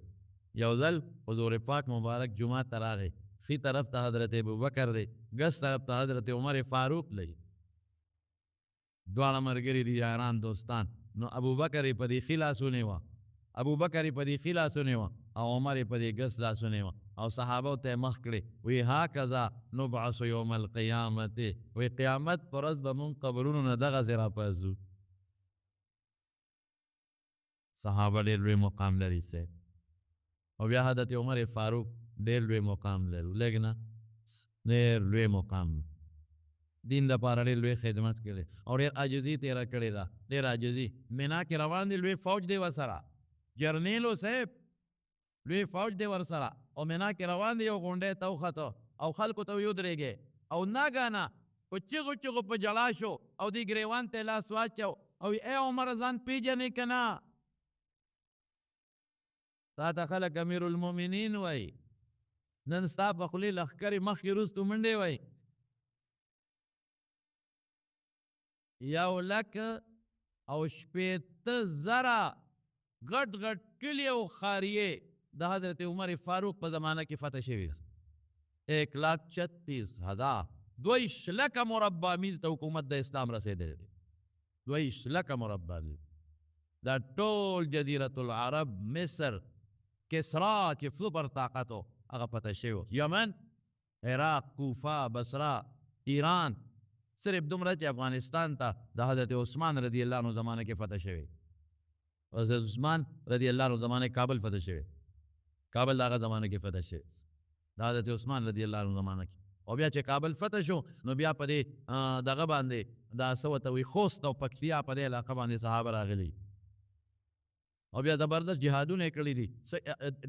یو ځل حضور پاک مبارک جمعه ته راغی ښي طرف ته حضرت ابوبکر دی ګس طرف ته حضرت عمر فاروق دی دواړه ملګري دي یاران دوستان نو ابوبکر یې په دې ښي لاسونی وه ابوبکر یې په دې ښي لاسونی وه او عمر یې په دې ګس لاسونی وه او صحابو ته یې مخ کړې وی هاکذا نبعث یوم القیامت وی قیامت په ورځ به مونږ قبرونو نه دغسې راپاڅو صحابه ډېر لوی مقام لري صاحب او بیا حضرت عمر فاروق ډېر لوی مقام لري لږ نه ډېر لوی مقام دین دپاره ډېر لوی خدمت کړی او ډېر عاجزي تېره کړې ده ډېر عاجزي مینا کې روان دي لوی فوج دی ورسره جرنیلو صاحب لوی فوج دی ورسره او مینا کې روان دي یو غونډۍ ته وخته او خلکو ته ودرېږي او ناګانه په چغو چغو په جلا شو او دې ګریوان ته لاس واچو او ای عمر ځان پیژنې که نه تا ته خلک امیرالمؤمنین وایي نن ستا په خولې لښکرې مخکې وروستو منډې وایي 1,60,000 غټ غټ کلي او ښاریې د حضرت عمر فاروق په زمانه کې فتح شوي 1,36,000 22 لکه مربع میل ته حکومت د اسلام رسېدلی دی 22 لکه مربع میل دا ټول جزیرة العرب مصر کسرا چې سوپر طاقت و هغه فتح شوی یمن عراق کوفه بصره ایران صرف دومره چې افغانستان ته د حضرت عثمان رضی الله عنه زمانه کې فتح شوی حضرت عثمان رضی الله عنه زمانه کابل فتح شوی کابل د هغه زمانه کې فتح شوی د حضرت عثمان رضی الله عنه زمانه کې او بیا چې کابل فتح شو نو بیا په دې دغه باندې دا څه ورته وایي خوست او پکتیا په دې علاقه باندې صحابه راغلي او بیا زبردست جهادونه یې کړي دي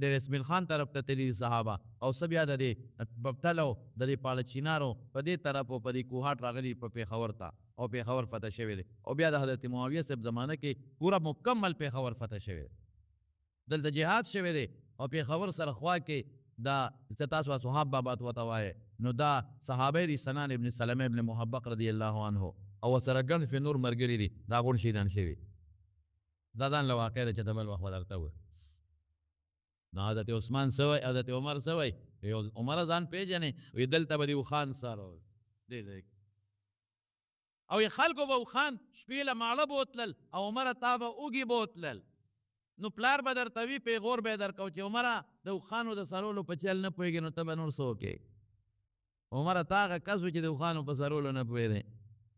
د رسمیل خان طرف ته تللي صحابه او څه بیا د دې ببتل او د دې پالچینارو په دې طرف او په دې کوهاټ راغلي په پېښور ته او پېښور فتح شوی دی او بیا د حضرت معاویه صاحب زمانه کې پوره مکمل پېښور فتح شوی دی دلته جهاد شوی دی او پېښور سره خوا کې دا چې تاسو صحاب بابا ورته وایې نو دا صحابه دي سنان ابن سلمه ابن محبق رضی الله عنه او ورسره ګڼ فی نور ملګري دي دا غون شهیدان شوي دا ځان له واقع ده چې ته بل وخت به درته ووایي نو حضرت عثمان څه وایي حضرت عمر څه وایي عمره ځان پېژنې وایي دلته به دې اوښان څارول دې ځای او یې خلکو به اوښان شپې له ماړه بوتلل او عمره تا به اوږې بوتلل نو پلار به درته وي پیغور به یې درکو چې عمره د اوښانو د څرولو په چل نه پوهېږې نو ته به نور څه وکړې عمره تا هغه کس و چې د اوښانو په څرولو نه پوهېدی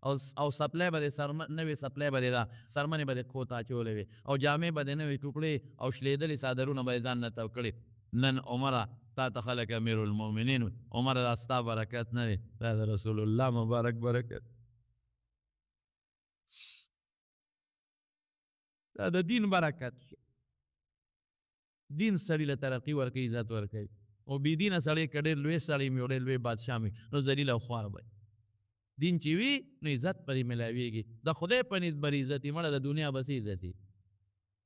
او سپلی به دې نوې سپلی به دې دا څرمنې به دې پښو ته اچولې وې او جامې به دې نوې ټوکړې او شلېدلې څادرونه به دې ځان نه تو کړې نن عمره تا ته خلک امیر المؤمنین عمره دا ستا برکت نه دی دا د رسول الله مبارک برکت دا د دین برکت دین سړي له ترقي ورکوي عزت ورکوي او بې دینه سړی که ډېر لوی سړی مې او ډېر لوی بادشاه مې نو ذلیل او خوار به دین چې وي نو عزت پرې ملاویږي د خدای په نسبت بر عزتي مړه د دنیا بس عزتي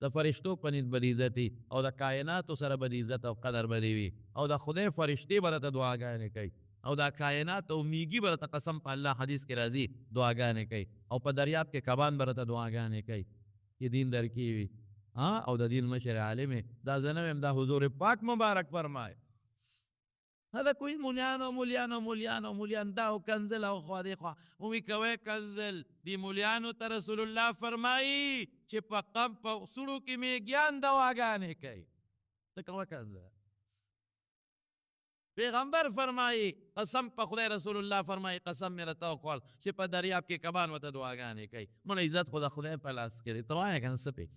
د فرشتو په نسبت بر عزتي او د کائناتو سره به د عزت او قدر به دې وي او د خدای فرشتې به راته دعاګانې کوي او دا کائنات او میږي به راته قسم په الله حدیث کې راځي دعاګانې کوي او په دریاب کې کبان به راته دعاګانې کوي چې دین درکې وي او د دین مشر عالم دا زه نه ویم دا حضور پاک مبارک فرمایي هذا کوئی مولیان دا او کنزل او خوا دی خوا وی کوي کنزل دی مولیانو ته رسول الله فرمایي چې په قم په سړو کې میږیان دواګانې کوي ته کوه کنزل پیغمبر فرمایي قسم په خدای رسول الله فرمایي قسم مې راته وخوړ چې په دریاب کې کبان ورته دعاګانې کوي مړه عزت خو د خدای په لاس کې دی ته وایه که نه څه پېښ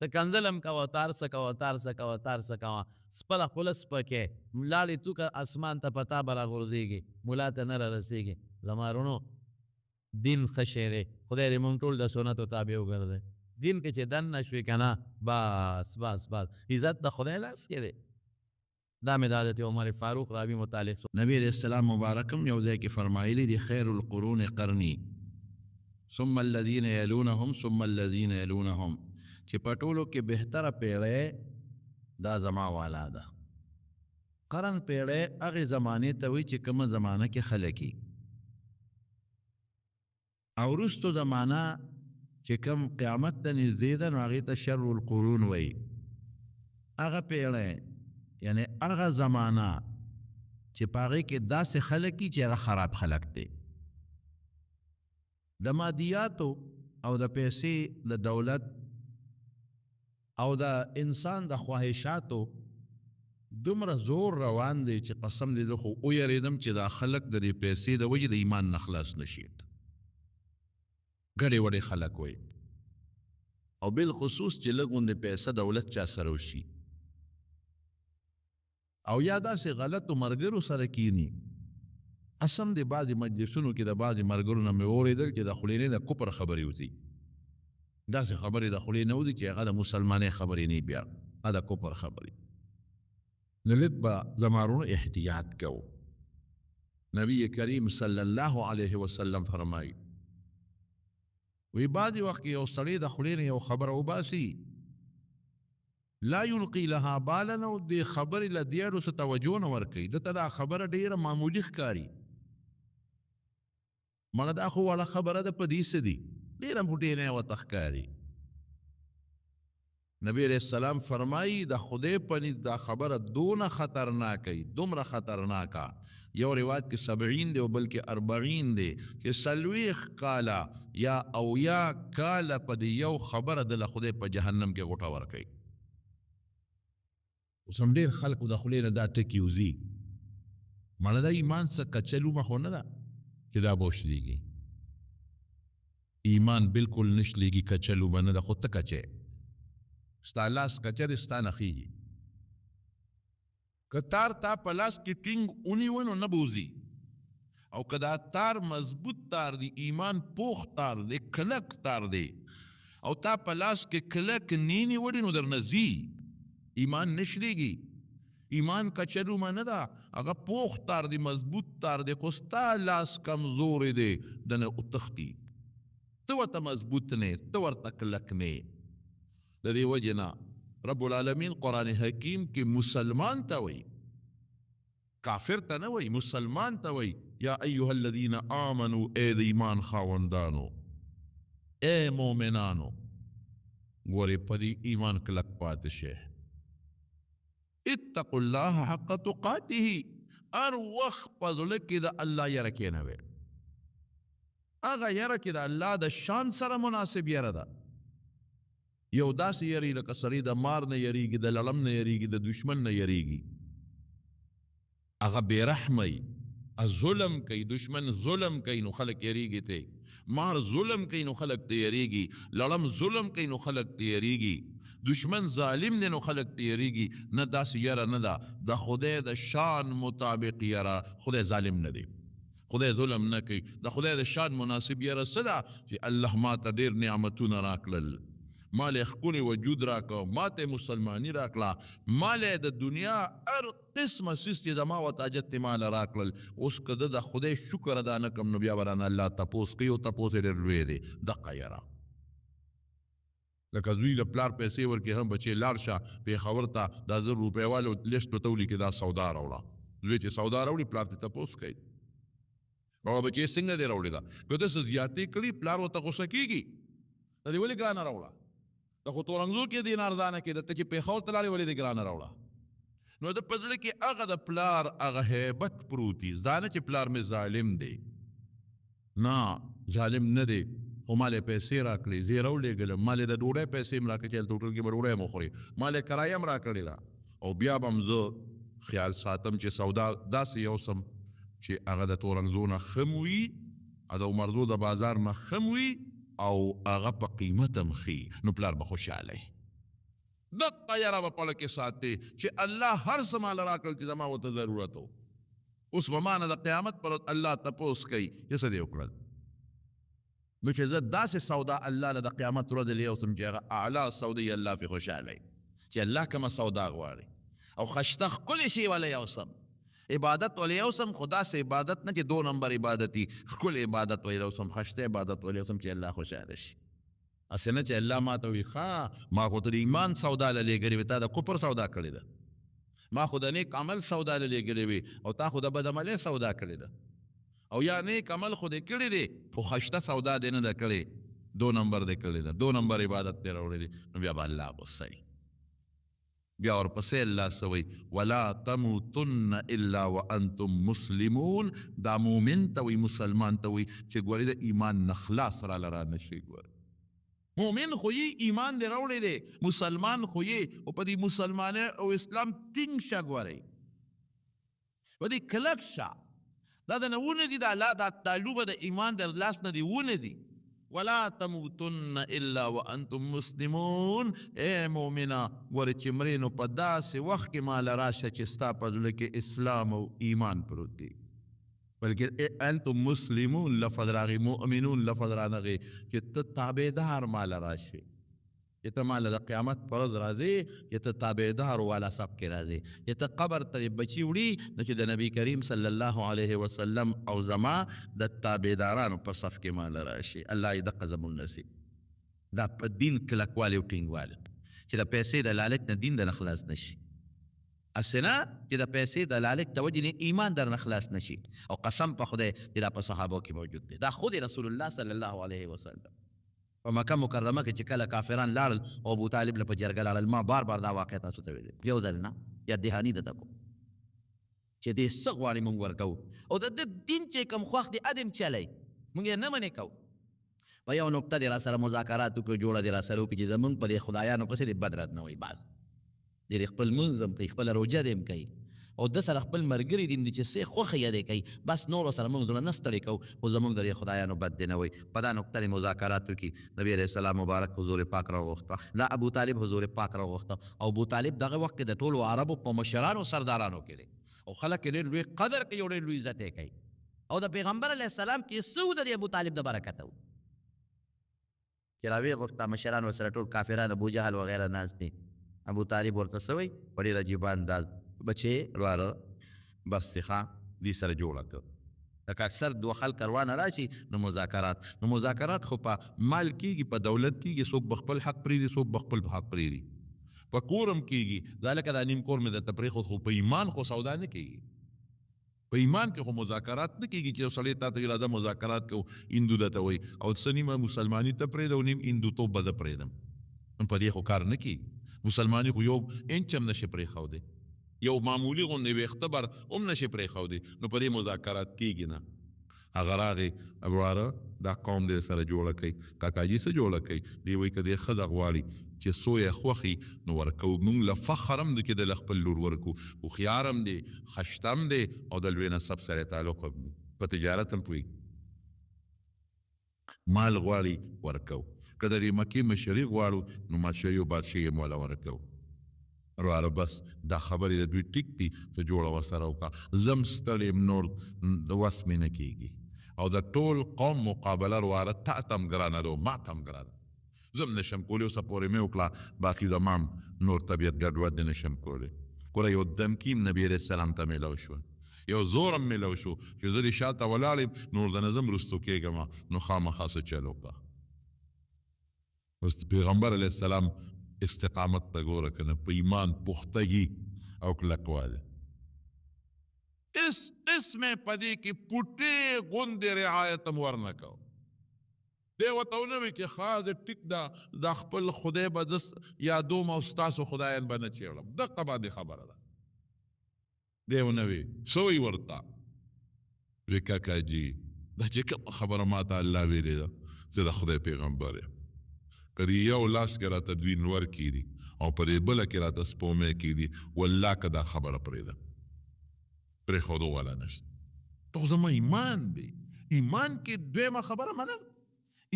ته کنزل هم کوه تار څه کوه خپله خپله سپکې لاړې تو که اسمان ته پتا به راغورځېږي ملا ته نه رارسېږي زما رونو دین ښه شی دی خدای دې مونږ ټول د سنتو تابع وګرځوي دین کې چې دننه شوې که نه بس عزت د خدای لاس کې دی دا مې د حضرت عمر فاروق راوي متعلق نبی علیہ السلام مبارکم یو ځای کې فرمایلی دی خیر القرون قرنی ثم الذین یلونهم ثم الذین یلونهم چې په ټولو کې بهتره پیړۍ دا زما والا ده قرن پیړۍ هغې زمانې ته وایي چې کومه زمانه کې خلک او وروستو زمانه چې کوم قیامت ته نږدې ده نو هغې ته شر القرون وایي هغه پیړۍ یعنی هغه زمانه چې په هغې کې داسې خلک دي چې هغه خراب خلک دی د مادیاتو او د پیسې د دولت او د انسان د خواهشاتو دومره زور روان دی چې قسم دی زه خو ویرېدم چې دا خلک د دې پیسې د وجې د ایمان نه خلاص نشي ګډې وډې خلک وایي او بالخصوص چې لږ غوندې پیسه دولت چا سره وشي او یا داسې غلطو ملګرو سره کینی اسم د بعضې مجلسونو کې د بعضې ملګرو نه مې واورېدل چې د خولې نه د کفر خبرې وځي داسې خبرې د خولې نه وځي چې هغه د مسلمانۍ خبرې نه بیا هغه د کفر خبرې نو لږ به زما وروڼو احتیاط کوو نبی کریم صلی الله علیه وسلم فرمایي وی بعضې وخت کې یو سړی د خولې نه یو خبره وباسي لا یلقي لها بالا او دې خبرې له دیاړو څه توجه نه ورکوي دته دا خبره ډېره معمولي ښکاري مګر دا خو وړه خبره ده په دې څه دي ډېره موټینه ورته ښکاري نبی علیہ السلام فرمایي د خدای په نس دا خبره دونه خطرناکه دومره خطرناکه یو روایت کې 70 دی او بلکې 40 دی چې 40 کاله یا اویا کاله په دې یو خبره د خدای په جهنم کې غوټه ورکوي اوس هم ډېر خلکو د خولې نه دا ټکي وځي مړه دا ایمان څه کچلو مخ نه ده چې دا به وشلېږي ایمان بالکل نشلېږي کچلو به نه ده خو ته کچې ستا لاس کچر ستا نه خېږي که تار تا په لاس کې ټینګ ونیوه نو نه بوځي، او که دا تار مضبوط تار دی، ایمان پوخ تار دی، کلک تار دی، او تا په لاس کې کلک نه نیولې نو درنه ځي، ایمان نه شلېږي. ایمان کچلومه نه ده، هغه پوخ تار دی، مضبوط تار دی، خو ستا لاس کمزوری دی، دنه وتښتي. ته ورته مضبوط نه، ته ورته کلک نه. د دې وجې نه رب العالمین قرآن حکیم کې مسلمان ته وایي، کافر ته نه وایي، مسلمان ته وایي یا ایها الذین آمنوا، ای د ایمان خاوندانو، ای مومنانو، ګورې په دې ایمان کلک پاتې شئ. اتقوا الله حق تقاته، هر وخت په زړه کې د الله یره کښېنوئ. هغه یره چې د الله د شان سره مناسب یره ده. یو داسې یری لکه سړی د مار نه یریږي، د لړم نه یریږي، د دشمن نه یریږي. هغه بې رحمه ظلم کوي، دشمن ظلم کوي نو خلک یریږي ته، مار ظلم کوي نو خلک ته یریږي، لړم ظلم کوي نو خلک ته یریږي، دشمن ظالم دی نو خلک ته یریږي. نه داسې یره نه ده، د خدای د شان مطابق یره. خدای ظالم نه دی، خدای ظلم نه کوي. د خدای د شان مناسب یره څه ده چې الله ما ته ډېر نعمتونه راکړل، ما له ښکلی وجود راکړه، ما ته مسلماني راکړه، ما له د دنیا هر قسمه څیز چې زما ورته حاجت دی ما له راکړل. اوس که د خدای شکر ادا نه کړم نو بیا به رانه الله تپوس کوي، او تپوس یې ډېر لوی دی. دقه یره لکه زوی له پلار پیسې ورکړي، هم بچې لاړ شه پېښور ته، دا 1000 روپۍ والو لیست ورته ولیکي دا سودا راوړه. زوی چې سودا راوړي پلار ته تپوس کوي، بابا بچې څنګه دې راوړې ده؟ که ده څه زیاتې کړي پلار ورته غوسه کېږي، دا دې ولې ګرانه راوړه؟ د خو تورنګزو کې دې نه ارزانه کېده، ته چې پېښور ته لاړې ولې دې ګرانه راوړه؟ نو د په زړه کې هغه د پلار هغه هیبت پروت وي. دا نه چې پلار مې ظالم دی، نه ظالم نه دی، خو ما له پیسې راکړې، زه یې راولېږلم، ما له د ډوډۍ پیسې هم راکړې چې هلته هوټل کې به ډوډۍ هم وخورې، ما له کرایه هم راکړې ده، او بیا به هم زه خیال ساتم چې سودا داسې یوسم چې هغه د تورنګزو نه ښه م وي، د عمرزو د بازار نه ښه م وي، او هغه په قیمت هم ښي. نو پلار به خوشحاله وي. دقه یره به په کې ساتې چې الله هر څه ماله راکړل چې زما ورته ضرورت و. اوس به ما نه د قیامت پر الله تپوس کوي چې څه دې وکړل. نو چې زه داسې سودا الله له د قیامت ورځې له یوسم چې هغه اعلی سودی الله پې خوشحاله وي، چې الله کومه سودا غواړي، او ښایسته ښکلی شي وله یوسم، عبادت وله یوسم، خو داسې عبادت نه چې 2 نمبر عبادت وي، ښکلی عبادت وله یوسم، ښایسته عبادت وله یوسم چې الله خوشحاله شي. هسې نه چې الله ما ته وي ښه ما خو ته د ایمان سودا له لېږلې وي، تا د کفر سودا کړې ده، ما خو د نیک عمل سودا له لېږلې وي، او تا خو د بد عملۍ سودا کړې ده، او یا نیک عمل خو دې کړی دی خو ښایسته سودا دې نه ده کړې، 2 نمبر دې کړې ده، 2 نمبر عبادت دې راوړی دی. نو بیا به الله غوسه وي. بیا ورپسې الله څه وایي؟ ولا تموتن الا وانتم مسلمون. دا مومن ته وایي، مسلمان ته وایي چې ګورې د ایمان نه خلاص راله را نه شي. ګورې مومن خو یې ایمان دې راوړی دی، مسلمان خو یې، او په دې مسلمانۍ او اسلام ټینګ شه، ګورئ په دې کلک شه. دا د نه ونه دي، دا لوبه د ایمان د لاس نه دي ونه دي. ولا تموتن الا وانتم مسلمون. اے مومنه ګورې چې مرې نو په داسې وخت کې ماله راشه چې ستا په زړه کې اسلام او ایمان پروت دی، بلکې انتم مسلمون لفظ راغی، مؤمنون لفظ رانغی چې ته تابعدار ماله راشي، چې ته ماله د قیامت پر ورځ راځې، چې ته تابعدار والا سب کې راځې، چې ته قبر ته بچي وړي، نو چې د نبي کریم صلی الله علیه وسلم او زما د تابعدارانو په صف کې ماله راشي. الله یې دقه زموږ نصیب. دا په دین کلکوالی او ټینګوالی، چې د پیسې د لالچ نه دین در نه خلاص نشي، هسې نه چې د پیسې د لالچ د وجې نه ایمان در نه خلاص نشي. او قسم په خدای چې دا په صحابو کې موجود دی، دا خود رسول الله صلی الله علیه وسلم په مکه مکرمه کې چې کله کافران لاړل او ابو طالب له په جرګه لاړل، ما بار بار دا واقعه تاسو ته ویلې، یو ځل نه یا دهاني درته کوم چې دې څه غواړي موږ ورکوو، او د دین چې کوم خوښ دی ادم چلی موږ یې نه منې کوو. په یو نقطه دې را سره مذاکرات وکړو، جوړه دې را سره وکړي چې زمونږ په دې خدایانو پسې دې بد رد نه وایي. بعض دې خپل منځ هم کوي، خپله روژه دې هم کوي، او د سره خپل ملګري دي چې څه خوښه یې کوي بس نور سره موږ زړه نه ستړي کوو خو زموږ د خدایانو بد دی نه وي په دا نقطه مذاکراتو کې نبی علیه السلام مبارک حضور پاک راوغوښته دا ابو طالب حضور پاک راوغوښته او ابو طالب دغه وخت کې د ټولو عربو په مشرانو سردارانو کې دی او خلک یې ډېر لوی قدر کوي او ډېر لوی عزت یې کوي او د پیغمبر علیه السلام کې څه و د ابو طالب د برکته و چې راویې غوښته مشران ورسره ټول کافران ابو جهل وغیره ناست دي ابو طالب ورته څه وایي په ډېر عجیبه انداز بچې ورواره بس دی ښه دې سره جوړه کړه لکه اکثر دوه خلک روانه راشي نو مذاکرات خو په مال کېږي په دولت کېږي څوک به خپل حق پرېږدي څوک به خپل حق پرېږدي په کور هم کېږي دا لکه دا نیم کور مې درته پرېښود خو په ایمان خو سودا نه کېږي په ایمان کې خو مذاکرات نه کېږي چې یو سړی تا ته ویل دا مذاکرات کوو هندو درته وایي او څه نیمه مسلماني ته پرېږده او نیم هندوتوب به زه پرېږدم په دې خو کار نه کېږي مسلماني خو یو انچ هم نشي پرېښودی یو معمولي غوندې ویښته بر هم نشي پرېښودی نو په دې مذاکرات کېږي نه هغه راغې ورواره دا قوم دې سره جوړه کوي کاکاجي څه جوړه کوي دې وایي که دې ښځه غواړي چې څو یې خوښي نو ورکوو موږ له فخر هم دی کې د خپل لور ورکو هوښیار هم دی خشته هم دی او د لوی نسب سره تعلق په تجارت هم پوهېږي مال غواړي ورکوو که د دې مکې مشري غواړو نو مشري او بادشاهي هم وله ورکوو ورواره بس دا خبرې د دوی ټیک دي څه جوړه ورسره وکړه زم ستړی یم نور د وس مې نه کېږي او د ټول قوم مقابله ورواره تا ته هم ګرانه ده او ما ته هم ګرانه زم نشم کولی اوسه پورې مې وکړه باقي زما نور طبیعت ګډوډ دی نشم کولی ګوره یو دمکي نبي علیه السلام ته میلاو شو یو زور هم میلاو شو چې زه دې شاته ولاړ یم نور د نظم رستو کېږم نو خامخا څه چل وکړه اوس پیغمبر علیه السلام استقامت ته ګوره که نه په ایمان پختګي او کلکوالی اس مې په دې کې پوټې غوندې رعایت هم ورنه کوو دی ورته ونه وایي چې ښه زه ټیک ده دا خپل خدای به زه یادوم او ستاسو خدایان به نه چېړم دقه باندې خبره ده دی ونه وایي څه وایي ورته وایي کاکاجي دا چې کومه خبره ما ته الله ویلې ده زه د خدای پیغمبر یم که د یو لاس کې راته دوی نور کېدي او په دې بله کې راته سپومې کېدي والله که دا خبره پرېږده پرېښودو والا نشته تو زما ایمان دی ایمان کې دویمه خبره منه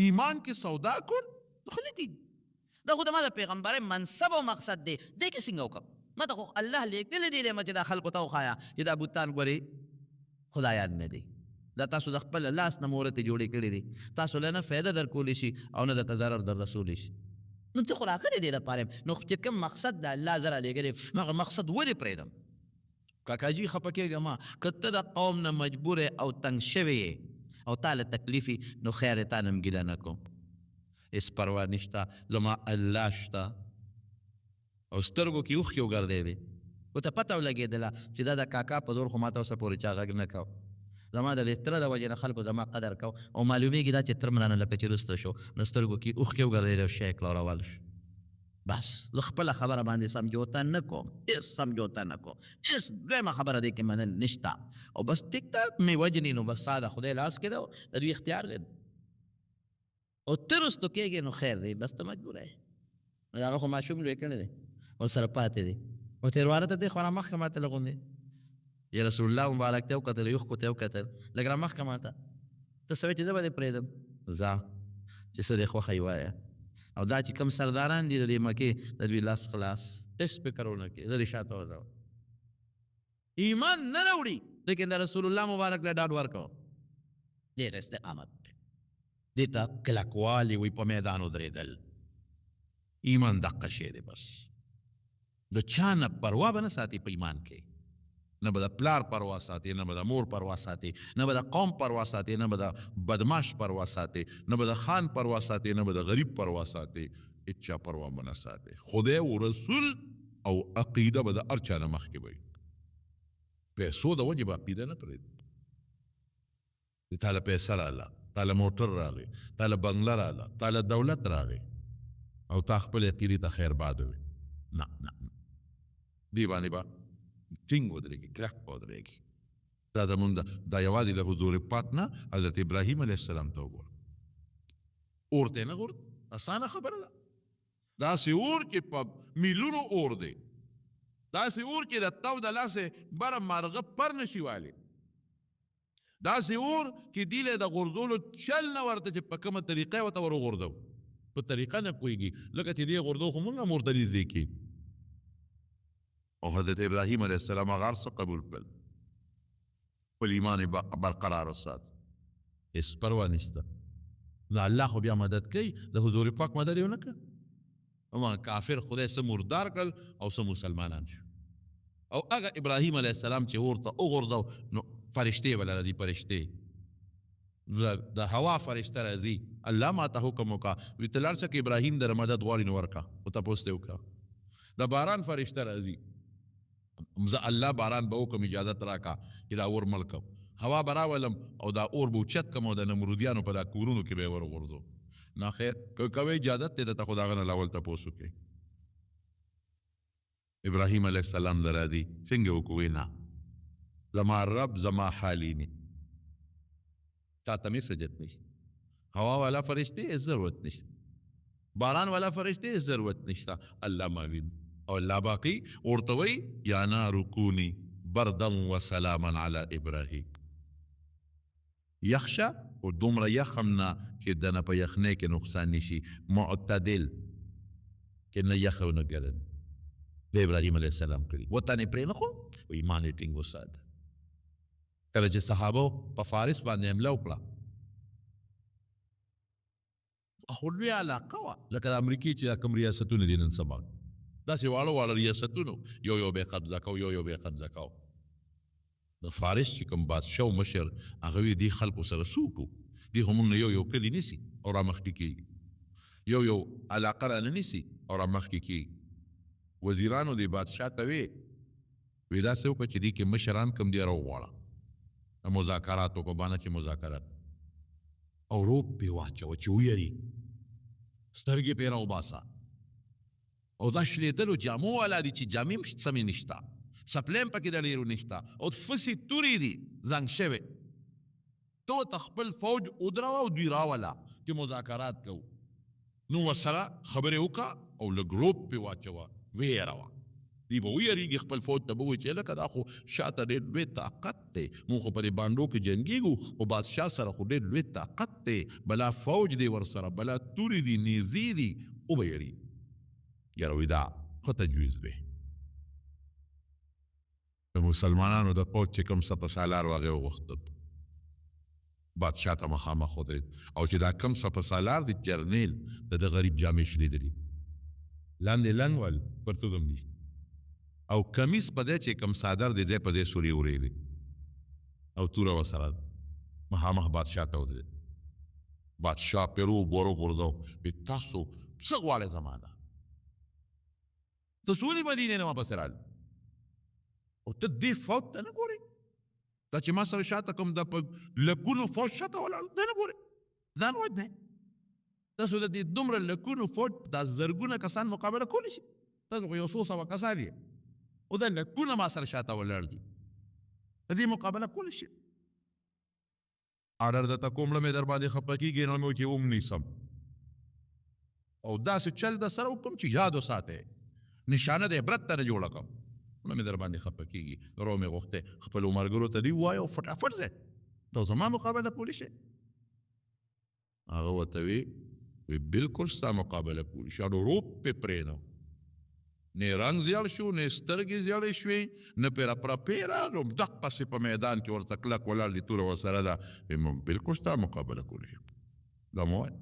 ایمان کې سودا کول خو نه دي دا خو د ما د پیغمبرۍ منصب او مقصد دی دی کې څنګه وکړم ما ته خو الله لیږلی دی چې دا خلکو ته وښایه چې دا بوتان ګورې خدایان نه دی دا تاسو د خپل لاس نه مورتې جوړې کړي دي تاسو له نه فایده در کولی شي او نه درته ضرر در رسولی شي نو ته خو راغلی دی دپاره یم نو چې کوم مقصد د الله زه رالیږلی هغه مقصد ولې پرېږدم کاکاجي خفه کېږه ما که ته د قوم نه مجبور او تنګ شوی یې او تا له تکلیفي نو خیر تا نه هم ګیله نه کوم هېڅ پروا نشته زما الله شته او سترګو کې اوښکې وګرځېدې وې ورته پته ولګېدله چې دا د کاکا په زور خو ما ته اوسه پورې چا غږ نه کو زما د دې تره د وجې نه خلکو زما قدر کو او معلومېږي دا چې تر مې رانه لکه چې وروسته شو نو سترګو کې اوښکې وګرځېدې او شی یې کلارول شو بس زه خپله خبره باندې سمجوته نه کوم هېڅ سمجوته نه کوم هېڅ دویمه خبره دی کې منل نشته او بس ټیک ته مې وجني نو بس ستا د خدای لاس کې ده د دوی اختیار دی او ته رستو کېږې نو خیر دی بس ته مجبوره یې نو د هغه خو ماشوم لوی کړی دی ورسره پاتې دی ورته یې ورواره ته دی خو رامخکې ما ته لږ غوندې یا رسول الله مبارک ته وکتل اوښکو ته یې وکتل لږ رامخکې ما ته ته څه وایې چې زه به دې پرېږدم ځه چې څه دې خوښه یې وایه او دا چې کوم سرداران دي د دې مکې د دوی لاس خلاص هېڅ فکر ونه کړي زه دې شاته ودرول ایمان نه راوړي لیکن د رسول الله مبارک له ډاډ ورکړو ډېر استقامت دې ته کلکوالی وي په میدان ودرېدل ایمان دقه شی دی بس د چا نه پروا به نه ساتي په ایمان کې نه به د پلار پروا ساتي نه به د مور پروا ساتي نه به د قوم پروا ساتي نه به د بدماش پروا ساتي نه به د خان پروا ساتي نه به د غریب پروا ساتي هېچا پروا به نه ساتي خدای او رسول او عقیده به د هر چا نه مخکې وي پیسو د وجې به عقیده نه پرېږدي تا له پیسه راغله تا له موټر راغی تا له بنګله راغله تا له دولت راغی او تا خپل عقیدې ته خیر باد وي نه نه دې باندې به ټینګ ودرېږي کلک به ودرېږي دا زمونږ دا یوازې له حضور پاک نه حضرت ابراهیم علیه السلام ته وګوره اور ته نه غورځ اسانه خبره ده داسې اور چې په میلونو اور دی داسې اور کې د تاو د لاسې بره مارغه پر نشي والی، داسې اور چې دی له د غورځولو چل نه ورته چې په کومه طریقه یې ورته ور وغورځو، په طریقه نه پوهېږي، لکه چې دی غورځو خو مونږ هم ورته نږدې کړي. او حضرت ابراهیم علیه السلام هغه هر څه قبول کړل، خپل ایمان برقرار وسات، هېڅ پروا نشته. د الله خو بیا مدد کوي، د حضور پاک مدد یې ونه کړه. اما کافر خدای څه مردار کړل او څه مسلمانان شو. او هغه ابراهیم علیه السلام چې ورته وغورځو نو فرشتې به راځي، فرشتې د هوا فرشته راځي، الله ماته حکم وکړه وي ته لاړ شه که ابراهیم در مدد غواړي نو ورکړه، خو تپوس دې وکړه. د باران فرشته راځي، زه الله باران به وکړم، اجازت راکړه چې دا اور مړ کړم، هوا به راولم او دا اور به اوچت کړم او د نمرودیانو په دا کورونو کې به یې ور وغورځوم. نه خیر که کوئ اجازت دی درته خو د هغه نه اول تپوس وکړئ. ابراهیم علیه السلام د راځي څنګه وکړو؟ نه زما رب زما حالینی، چاته مې سجد نشته، هوا والا فرشتې ضرورت نشته، باران والا فرشتې ضرورت نشته، الله ماوین. او الله باقي ورته وایي یا نار کونی بردا وسلاما علی ابراهیم. یخشه او دومره یخ هم نه چې دنه په یخنۍ کې نقصان نشي، معتدل کې نه یخ او نه ګرم. د ابراهیم علیه السلام کړي وطن یې پرېنښود، ایمان یې ټینګ وساته. کله چې صحابو په فارس باندې حمله وکړه، خو لوی علاقه وه، لکه د امریکې چې دا کوم ریاستونه دي نن سبا، داسې واړه واړه ریاستونو یو یو به یې قبضه کو، یو یو به یې قبضه کو. د فارس چې کوم بادشاه او مشر هغه وی دې خلکو سره څوک وو، دې خو موږ نه یو کلي نیسي او رامخکې کېږي، یو علاقه رانه نیسي او رامخکې کېږي. وزیرانو دې بادشاه ته وی داسې وکړه چې دې کې مشران کوم دی راوغواړه، د مذاکراتو په بانه چې مذاکرات، او روب پې واچوه چې ویري، سترګې پې راوباسه، او دا شلېدلو جامو والا دي چې جامې سمې نشته، سپلیم پکې د ډېرو نشته، او فسې تورې دي زنګ شوې. ته ورته خپل فوج ودروه او دوی راوله چې مذاکرات کوو. نو ورسره خبرې وکړه او لږ روب پې واچوه، ویروه. دی به ویریږي، خپل فوج ته به وایي چې لکه دا خو شاته ډېر لوی طاقت دی، موږ خو په دې بانډو کې جنګېږو، خو بادشاه سره خو ډېر لوی طاقت دی، بلا فوج دی ورسره، بلا تورې دي، نیزې دي، وبه یېري. یاره وایي دا ښه تجویز دی. د مسلمانانو د فوج چې کوم سپه سالار و هغې وغوښتل، بادشاه ته مخامخ ودرېد، او چې دا کوم سپه سالار دی جرنیل، د ده غریب جامې شلېدلي، لاندې لنګ ول پرتوګم دي، او کمیس په دی چې کوم صادر دی ځای په دی سوري وریږي، او توره ورسره مخامخ بادشاه ته ودرېد. بادشاه پرې ور وغورځو، وایي تاسو څه غواړئ زما نه؟ ته ولې مدینې نه واپس راغلې؟ او ته دې فوج ته نه ګورې؟ دا چې ما سره شاته کوم د په لکونو فوج شاته ولاړ دی نه ګورې؟ ځان وژنئ. تاسو د دې دومره لکونو فوج دا زرګونه کسان مقابله کولی شي؟ تاسو خو یو څو سوه کسان یې، او دا لکونه ما سره شاته ولاړ دي، د دې مقابله کولی شي؟ آرډر درته کوم مړه مې در باندې خفه کېږي نو مې چې وم نیسم، او داسې چل در سره وکړم چې یاد وساتئ، نشانه د عبرت ته نه جوړه کړم. مړه مې در باندې خفه کېږي، رو مې غوښتی خپلو ملګرو ته دې ووایه فټافټ ځئ، ته زما مقابله کولی شئ؟ هغه ورته وی بالکل ستا مقابله کولی شي. نو روب پې پرېنه، نه رنګ زیړ شو، نه سترګې زیړې شوې، نه پې راپرپې راغلو، دقسې په میدان کې ورته کلک ولاړ دي، توره ورسره ده، بالکل ستا مقابله کولی شي. دا مو وایه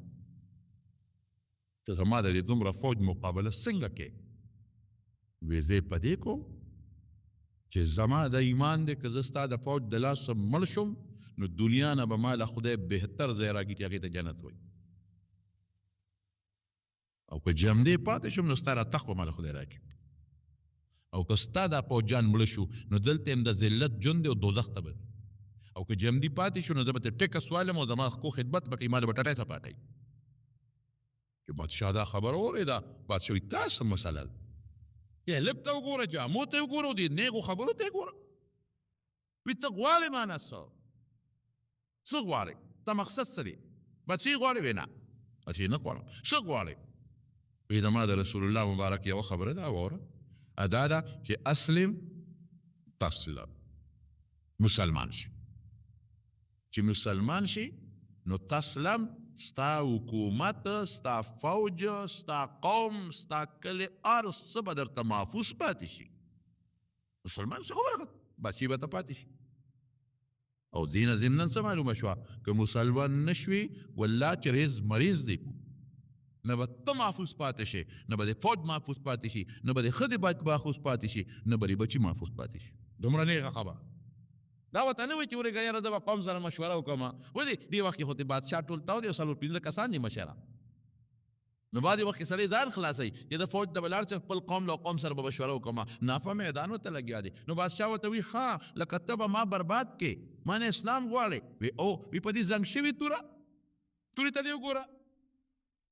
ته زما د دې دومره فوج مقابله څنګه کې؟ وی زه یې په دې کوم چې زما د ایمان دی که زه ستا د فوج د لاسه مړ شم نو دنیا نه به ما له خدای بهتر ځای راکړي چې هغې ته جنت وایي، او که جمدې پاتې شم نو ستا راتګ به ما له خدای راکړي، او که ستا دا فوجیان مړه شو نو دلته یم د ذلت ژوند دی او دوزخ ته به، او که جمدي پاتې شو نو زه به ترې ټیکه سوالم او زما ښکو خدمت به کوي، ما د به ټټۍ څه پاتې. چې بادشاه دا خبره واورېده، بادشاه وایي دا څه مسله ده؟ یا لب ته وګوره، جامو ته وګوره، او دې نیغو خبرو ته وګوره. وایي ته غواړې ما نه څه غواړې؟ تا مقصد څه دی؟ بچې غواړې؟ وایي نه بچې نه غواړم. څه غواړې؟ وایي زما د رسول الله مبارک یوه خبره ده واوره، ادا ده چې اسلم تسلم، مسلمان شي. چې مسلمان شي نو تسلم، ستا حکومت، ستا فوج، ستا قوم، ستا کلی، هر څه به درته محفوظ پاتې شي. مسلمان شي خو بچي به ته پاتې شي. او دینه ضمناً څه معلومه شوه که مسلمان نه شوي والله چې مریض دی نه به ته محفوظ پاتې شي، نه به د فوج محفوظ پاتې شي، نه به د ښځې محفوظ پاتې شي، نه به د بچي محفوظ پاتې شي. دومره نیغه خبره دا ورته نه وایي چې ورېږه یاره زه به قوم سره مشوره وکړم. ولې دې وخت کې خو د بادشاه ټول تاو دی او 4-5 کسان دي مشره. نو بعضې وخت کې سړی ځان خلاصوي چې د فوج د به لاړ شم خپل قوم له قوم سره به مشوره وکړم. نافه میدان ورته لګیا دی. نو بادشاه ورته وایي ښه لکه ته به ما برباد کې، ما نه اسلام غواړې؟ وی او وی په دې زنګ شوي تورې ته دې وګوره.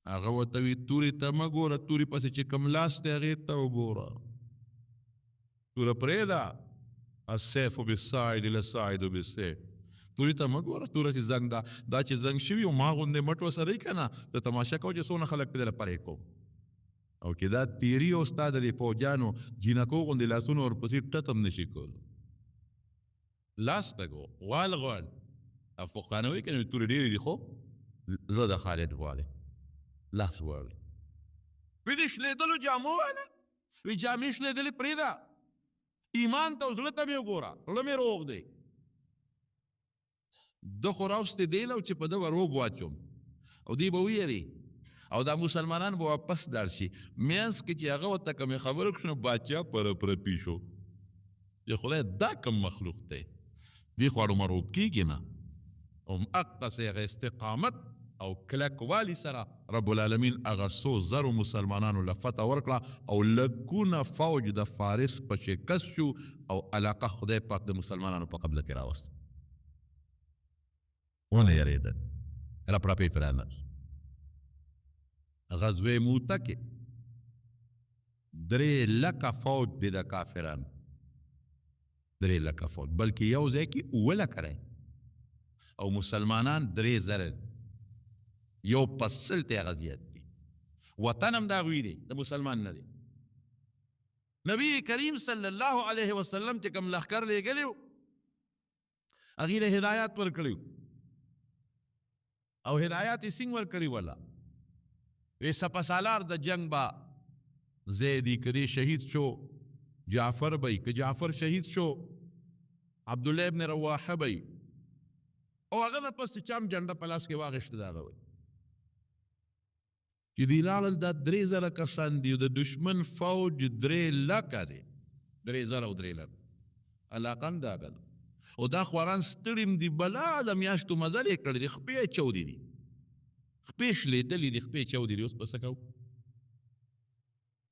هغه ورته وي تورې ته مه ګوره، تورې پسې چې کوم لاس دی هغې ته وګوره. توره پرېږده، السيف بالصاعد للصاعد بالسيف. تورې ته مه ګوره، توره چې زنګ ده، دا چې زنګ شوي او ما غوندې مټ ورسره یي که نه، ته تماشه کوه چې څونه خلک پرې پرې کوم. او که دا تیري او ستا د دې فوجانو جینکو غوندې لاسونه ورپسې ټت هم نشي کولی. لاس ته ګو غوال غوال. افغانه وایي که نه تورې ډېرې دي خو زه د خالد غواړم لاس غواړم. وی د شلېدلو جامو واله، وی جامې شلېدلې پرېږده، ایمان ته او زړه ته مې وګوره، زړه مې روغ دی. ده خو راوستې دی له چې په ده به روب واچوم او دوی به ویري او دا مسلمانان به واپس لاړ شي. منځ کې چې هغه ورته کومې خبرې وکړي نو باچا پرپي شو چې خدای دا کوم مخلوق دی، دې خو اړومروب کېږي نه. هماقدسې هغه استقامت او کلکوالي سره رب العالمین هغه څو زرو مسلمانانو له فتح ورکړه او لکونه فوج د فارس په شکست شو او علاقه خدای پاک د مسلمانانو په قبضه کې راوست. ونه یېرېدل، رپړپې پرې رانغلل. غزوې موته کې 3 لکه فوج دی د کافرانو، 3 لکه فوج، بلکې یو ځای کې 7 لکه دی او مسلمانان 3 زره، یو پسل ته هغه زیات دي. وطن هم د هغوی دی، د مسلمان نه دی. نبی کریم صلی الله علیه وسلم چې کوم لښکر لېږلی و هغې له هدایات ورکړي او هدایات یې څنګه ورکړي وله وی سپه سالار د جنگ با زیدی که شهید شو جعفر بی، که جعفر شهید شو عبدالله ابن رواحه بی او هغه نه پس چام جنډه په لاس کې واغېشته د هغه وی چې دوی لاړل دا 3 زره کسان دي د دشمن فوج 3 لکه دی، 3 زره او 3 لکه علاقه هم د هغه ده. او دا خواران ستړي دي، بلا د میاشتو مزل یې کړی دی، خپې یې چودې دي، خپې شلېدلې دي، خپې یې چودې دي. اوس به څه کوو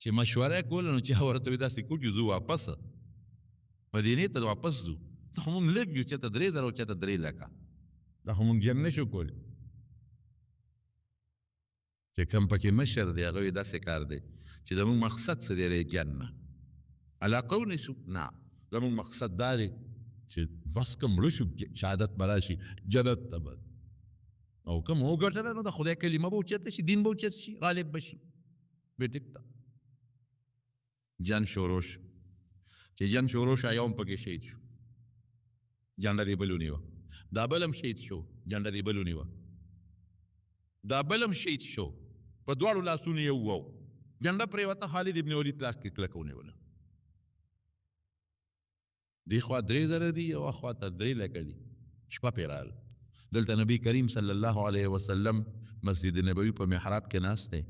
چې مشوره یې کوله نو چې هغه ورته وایي داسې کوو چې ځو واپس مدینې ته واپس ځو. دا خو مونږ لږ یو، چېرته 3 زره او چېرته 3 لکه، دا خو مونږ جنګ نه شو کولی. چې کوم پکې مشر دی هغه وایي داسې کار دی چې زمونږ مقصد څه دی دی جنګ نه علاقه ونیسو، نه زمونږ مقصد دا دی چې بس که مړه شو شهادت به راشي جنت ته به او کوم وګټله نو د خدای کلمه به اوچته شي، دین به اوچت شي، غالب به شي. بې ټیک ده جنګ شروع شو. چې جنګ شروع شو یو هم پکې شهید شو، جنډه یې بل ونیوه. دا بل هم شهید شو، جنډه یې بل ونیوه. دا بل هم شهید شو، په دواړو لاسونو یې ووو، جنډه پرېوته، خالد ابن ولید لاس کې کلکه ونیوله. دی خوا 3 زره دي او خوا ته 3 لکه دي، شپه پرې راغله. دلته نبی کریم صلی الله علیه وسلم مسجد نبوي په محراب کې ناست دی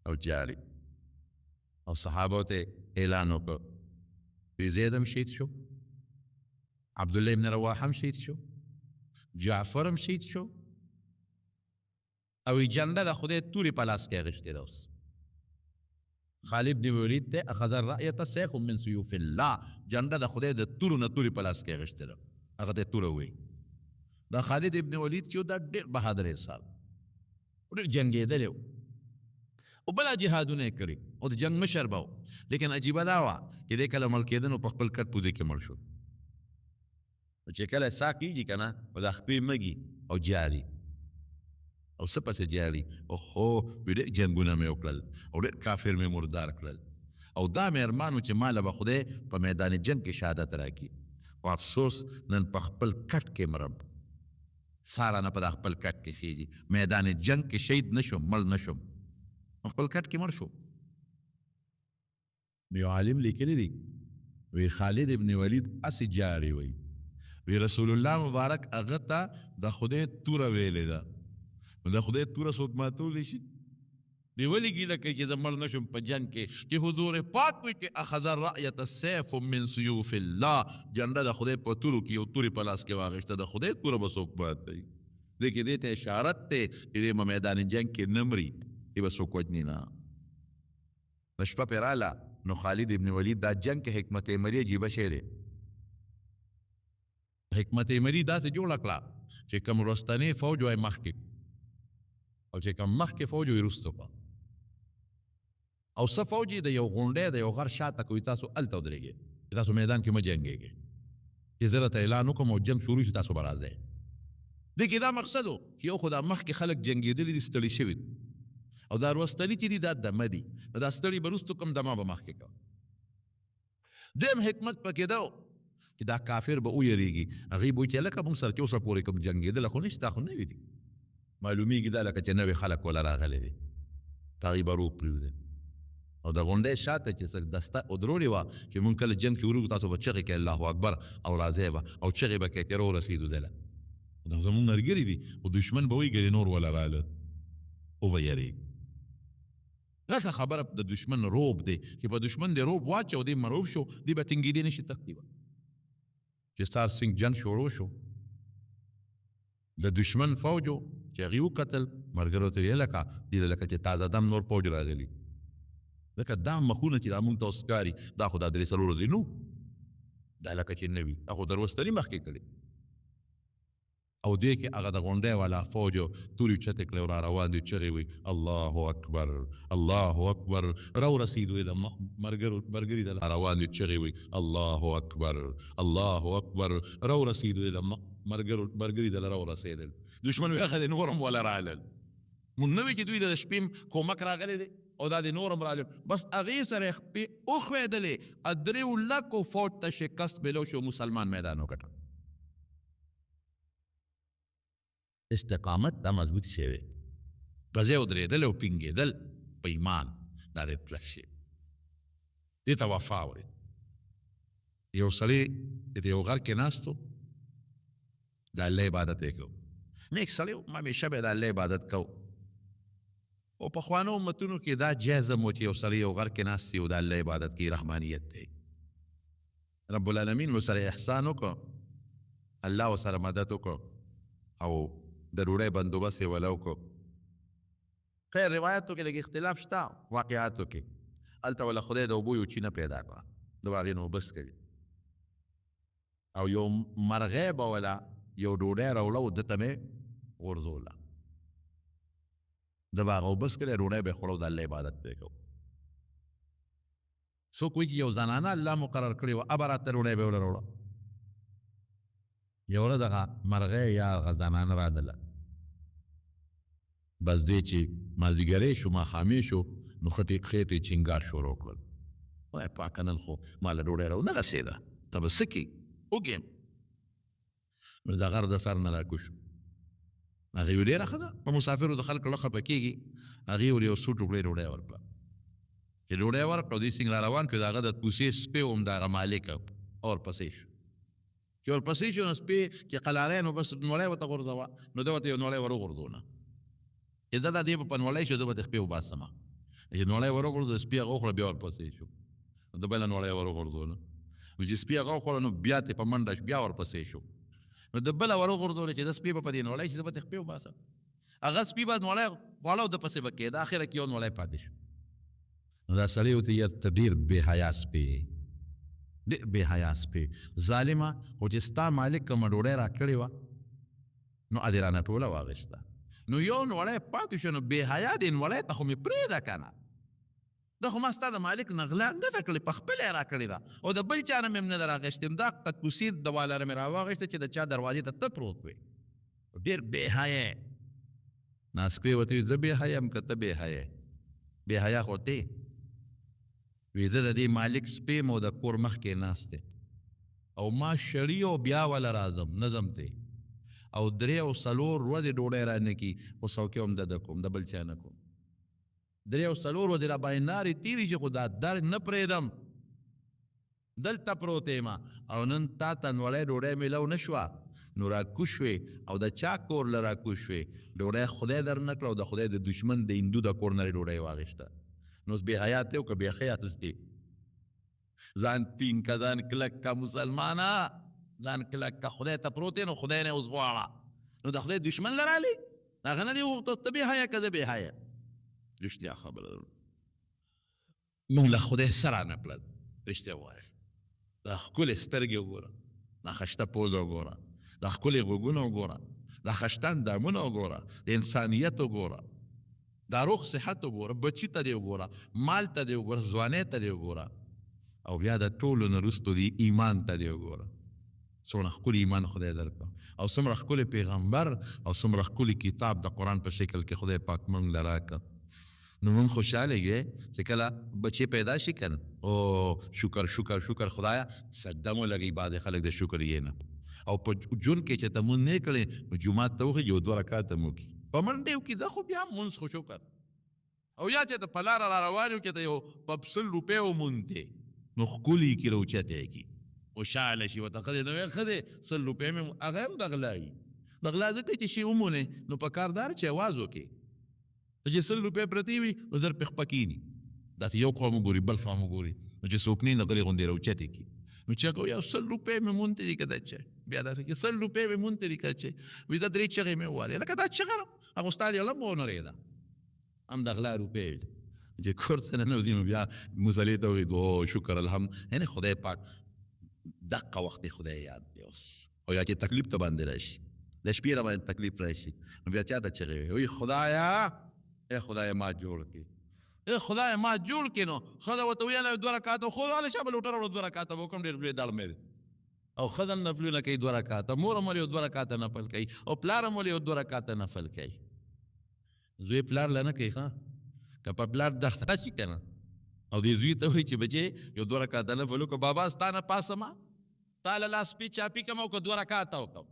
او جاري او صحابو ته اعلان وکړ وی زید هم شهید شو، عبدالله ابن رواحه هم شهید شو، جعفر هم شهید شو او جنډه د خدای تورې په لاس کې اخیستې ده. اوس خالد بن ولید ته اخذ الرأیة سیف من سیوف الله، جنډه د خدای د تورو نه تورې په لاس کې اخیستې ده، هغه ته توره وایي. دا خالد ابن ولید چې دا ډېر بهادر انسان و، ډېر جنګېدلی و او بله جهادونه یې کړي او د جنګ مشر به و. لیکن عجیبه دا وه چې دی کله مړ کېده نو په خپل کټ پوزې کې مړ شو. چې کله ساه کېږي که نه نو دا خپې مږي او جاري او څه پسې جاري. اوهو ډېر جنګونه مې وکړل او ډېر کافر مې مردار کړل او دا مې ارمان و چې ماله به خدای په میدان جنګ کې شهادت راکړي خو افسوس نن په خپل کټ کې مرم ساره نه په دا خپل کټ کې خیږي میدان جنګ کې شهید نشم مړ نشم خپل کټ کې مړ شو یو عالم لیکلی دی وی خالد ابن ولید اسی جاری وی رسول الله مبارک هغه ته د خدای توره ویلې ده نو د خدای توره څوک ماتولی شي دی ولې ګیله کوي چې زه مړ نشم په جنګ کې چې حضور پاک وي چې اخذ الرأیة السیف من سیوف الله جنډه د خدای په تورو کې یو تورې په لاس کې واخېسته د خدای توره به څوک مات دی دې کې دې ته اشارت دی چې دې په میدان جنګ کې نه مري دې به څوک وجني نه د شپه پرې راله نو خالد ابن ولید دا جنگ کې حکمت عمری عجیبه شی دی حکمت عمری داسې جوړه کړه چې کوم وروستنی فوج وای مخکې او چې کوم مخکې فوج وای وروسته کړه او څه فوج د یو غونډۍ د یو غر شاته کوي تاسو هلته ودرېږئ چې تاسو میدان کې مه جنګېږئ چې زه راته اعلان وکړم او جنګ شروع شي تاسو به راځئ دې کې دا مقصد و چې یو خو دا مخکې خلک جنګېدلي دي ستړي شوي او دا وروستني چې دي دا دمه دي نو دا ستړي به وروستو کوم دمه به مخکې کوه دیم حکمت پکې ده چې دا کافر به ویریږي هغوی به وایي چې لکه موږ سره چې اوسه پورې کوم جنګېدله خو نشته خو نوي دي معلومیږي دا لکه چې نوي خلک وله راغلی دي هغوی به روغ پرېوځي او د غونډۍ شاته چې څه دسته ودرولې وه چې مونږ کله جنګ کې ورغو تاسو به چغې کوئ الله اکبر او راځئ به او چغې به کوئ چې راورسېدو دی له دا زمونږ ملګري دي خو دشمن به وایي ګرې نور وله راله وبیریږي راشه خبره د دشمن روب دی چې په دشمن دی روب واچو دی مروب شو دی به تنګېدی نشي تقریبا چې سار سنګ جنګ شروع شو د دشمن فوجو چې هغې وکتل ملګرو ته یې لکه دې لکه چې تازه دم نور فوج راغلي ځکه دا مخونه چې دا مونږ ته اوس ښکاري دا خو دا درې څلورو دی نو دا لکه چې نه وي دا خو دروستني مخکې کړي او دې کې هغه د غونډۍ والا فوجو تورې اوچتې کړې او را روان دي چغې وي الله اکبر الله اکبر راورسېدو یې د ملګري ته روان دي چغې وي الله اکبر الله اکبر راورسېدو یې د ملګري ته راورسېدل دشمن وي هغه د نورم ولا رالل مونږ نه وي چې دوی د شپې کومک راغلی دی او دا د نورم رالل بس هغې سره یې خپې وښویدلې درېو لکو فوج ته شکست بلو شو مسلمان میدان وکټه استقامت دا مضبوط شوی په ځای ودرېدل او ټینګېدل په ایمان دا ډېر کلک شي دې ته وفا وایي یو سړی د یو غر کې ناست و د الله عبادت یې کوو نیک سړی و همیشه به د الله عبادت کوو او پخوانو امتونو کې دا جایزه مو چې یو سړی یو غر کې ناست و د الله عبادت کوي رحمانیت دی رب العالمین ورسره احسان وکړو الله ورسره مدد وکړو او د ډوډۍ بندوبست یې وله وکړو خیر روایاتو کې لږ اختلاف شته واقعاتو کې هلته وله خدای د اوبو یو چینه پیدا کړه د هغې نه اوبه څښلي او یو مرغۍ به وله یو ډوډۍ راوړه او ده ته مې غورځوله ده به هغه اوبه څښلې ډوډۍ به یې خوړه او د الله عبادت به یې کوو څوک وایي چې یو زنانه الله مقرر کړې وه ابه راته ډوډۍ به یې وله راوړه یو ورځ هغه مرغۍ یا هغه زنانه رادله بس دی چې مازدیګری شو ماښامې شو نو خېټې چینګار شروع کړل وای پاکه نن خو ما له ډوډۍ راو نه رسېده ته به څه کړي وګیم نو د غر د سر نه راکوش هغې ویل ډېره ښه ده په مسافرو د خلکو له خفه کېږي هغې ور یو څو ټوکړې ډوډۍ ورکړه چې ډوډۍ ورکړه دوی څنګه را روان کړو د هغه د کوڅې سپی هم د هغه مالک ورپسې شو چې ورپسې شو نو سپی چې قلاری نو بس نوړی ورته غورځوه نو ده ورته یو نوړی ور وغورځونه چې ده دا دې به په نوړی شو زه به د سپی وباسمه چې نوړی ور وغورځو سپي هغه وخوړه بیا ورپسې شو نو ده بله نوړی ور وغورځوله نو چې سپي هغه وخوړه نو بیا ترې په منډه بیا ورپسې شو نو د بله ور وغورځوله چې د سپي به په دې نوړی شي زه به د سپي وباسم هغه سپي به نوړی غواړه او د پسې به کېده اخره کې یو نوړی پاتې شو نو دا سړی ورته یاره ته ډېر بې حیا سپی ډېر بې حیا سپی ظالمه خو چې ستا مالک کومه ډوډۍ راکړې وه نو ادې رانه ټوله واخېسته نو یو نوړی پاتې شو نو بې حیا دې نوړی ته خو مې پرېږده که نه دا خو ما ستا د مالک نه غلا نه ده کړې په خپله یې راکړې ده او د بل چا نه مې هم نه ده راغېستې دا کوسي د والاره مې راواغېسته چې د چا دروازې ته ته پروت وې ډېر بې حیا ناسپې ورته وي زه بې حیا یم که ته بې حیا بې حیا خو ته وی زه د دې مالک سپی م او د کور مخکې ناست دی او ما شړي او بیا وله راځم نظم دی او 3 او 4 ورځې ډوډۍ رانه کي خو څوکۍ هم د ده کوم د بل چا نه کوم 3 او 4 ورځې راباندې نارې تېرې چې خو دا در نه پرېږدم دلته پروت یم او نن تا ته نوړی ډوډۍ میلو نه شوه نو راکوز شوې او د چا کور له راکوز شوې ډوډۍ خدای در نه کړه او د خدای د دشمن د هندو د کور نه یې ډوډۍ واخېسته نو اوس بې حیات دی او که بې حیات دی ځان تین که ځان کلک که مسلمانه ځان کلک که خدای ته پروت نو خدای نه اوس غواړه نو د خدای دشمن له رالې هغه نه دی ته بې حیا که زه بې حیا رښتیا خبره ده مونږ له خدای سره نه پلل رښتیا ووایه دا ښکلې سترګې وګوره دا خشته پوزه وګوره دا ښکلې غوږونه وګوره دا خشته اندامونه وګوره د انسانیت وګوره دا روغ صحت وګوره بچي ته دې وګوره مال ته دې وګوره ځوانۍ ته دې وګوره او بیا د ټولو نه وروستو دې ایمان ته دې وګوره څومره ښکلي ایمان خدای درکړه او څومره ښکلي پیغمبر او څومره ښکلي کتاب د قرآن په شکل کې خدای پاک موږ له راکړه نو موږ خوشحاله یې چې کله بچې پیدا شي که نه او شکر شکر شکر خدایه سجده مو لګوي بعضې خلک د شکر یې نه او په ژوند کې چې ته مونځ نه کړې نو جومات ته وخېږي او 2 رکعاته مو کړي په منډې وکړي زه خو بیا مونځ خو شکر او یا چې ته په لاره را روان یو چې ته یو په 100 روپیو مونځ دی نو ښکلي کړي راوچته یې کړي خوشحاله شي ورته ښه دی نو ښه دی 100 روپۍ مې هغه هم د غلا وي د غلا ځکه چې شي ومونې نو په کار دار چې اواز وکړي چې 100 روپۍ پرتې وي نو زر پې خپکېږي داسې یو خوا مو ګوري بل خوا مو ګوري نو چې څوک نه غلې غوندې راوچتې کړي نو چې هغه یو 100 روپۍ مې مونځ ته دي که دا چې بیا داسې کې 100 روپۍ مې مونځ ته دي که چې وي دا 3 چغې مې ووالې لکه دا چغه هغه استاد یې لم ونرېده هم د غلا روپۍ چې کور څه نه نوځي نو بیا مصلې ته وایي او شکر الحمد یعنې خدای پاک دقه وخت خدای یاد دی اوس او یا چې تکلیف ته باندې راشي د شپې را باندې تکلیف راشي نو بیا چا ته چغې وایي خدایا ای خدای ما جوړ کړي ای خدای ما جوړ کړي نو ښځه ورته ویله 2 رکعاته خو هله شابه لوټه راوړه 2 رکعاته به وکړم ډېر لوی دړ مې دی او ښځه نفلونه کوي 2 رکعاته مور هم ولې 2 رکعاته نفل کوي او پلار هم ولې 2 رکعاته نفل کوي زوی پلار له نه کوي ښه که په پلار دښته راشي که نه او دې زوی ته وایي چې بچې یو 2 رکعاته نفل وکړه بابا ستا نه پاسه ما تا له لاس پي چاپي کړم او که 2 رکعاته وکړم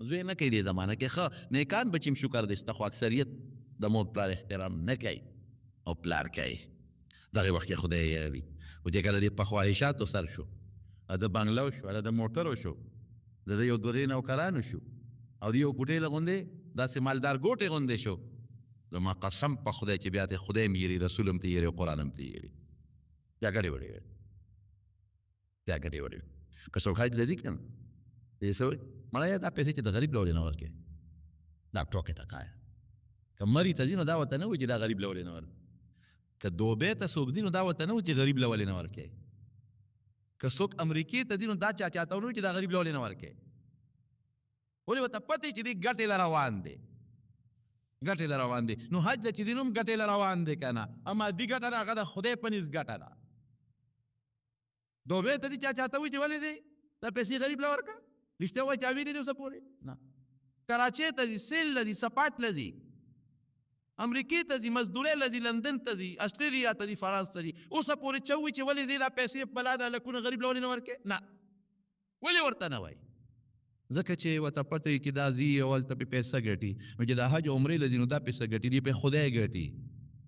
زوی نه کوي دې زمانه کې ښه نیکان بچیم شکر دی شته خو اکثریت د مور پلار احترام نه کوي او پلار کوي دغه وخت کې خدای یادوي او چې کله دې په خواهشاتو سر شو د بنګلو شو د موټرو شو د یو 2 نوکرانو شو او د یو ګوټې له غوندې داسې مالدار ګوټې غوندې شو زما قسم په خدای چې بیا ته خدای م یېري رسول هم ته یېري او قرآن هم ته یېري بیا ګډې وړې بیا ګډې وړې که څوک حج لري که نه دې څه وایي مړیه دا پیسې چې د غریب له ولې نه ورکوې دا ټوکې ته کایه که مري ته ځي نو دا ورته نه وایي چې دا غریب له ولې نه ورکوې که دوبۍ ته څوک ځي نو دا ورته نه وایي چې غریب له ولې نه ورکوې که څوک امریکې ته ځي نو دا چاته ونه وایي چې دا غریب له ولې نه ورکوې ولې ورته پته چې دې ګټې له روان دی ګټې له روان دی نو حج له چې دی نو هم ګټې له روان دی که نه اما دي ګټه ده هغه د خدای په نس ګټه ده دوبۍ ته دي چاته وایي چې ولې ځې دا پیسې غریب له ورکړه رښتیا وایي چا ویلي دي اوسه پورې نه کراچۍ ته ځي سیل له ځي سپاټ له ځي امریکې ته ځي مزدورۍ له ځي لندن ته ځي اسټرالیا ته ځي فرانس ته ځي اوسه پورې چا وایي چې ولې ځې دا پیسې بلا دا لکونه غریب له ولې نه ورکوې نه ولې ورته نه وایي ځکه چې ورته پته وي چې دا ځي او هلته پې پیسه ګټي نو چې دا حج عمرې له ځي نو دا پیسه ګټي دې پې خدای ګټي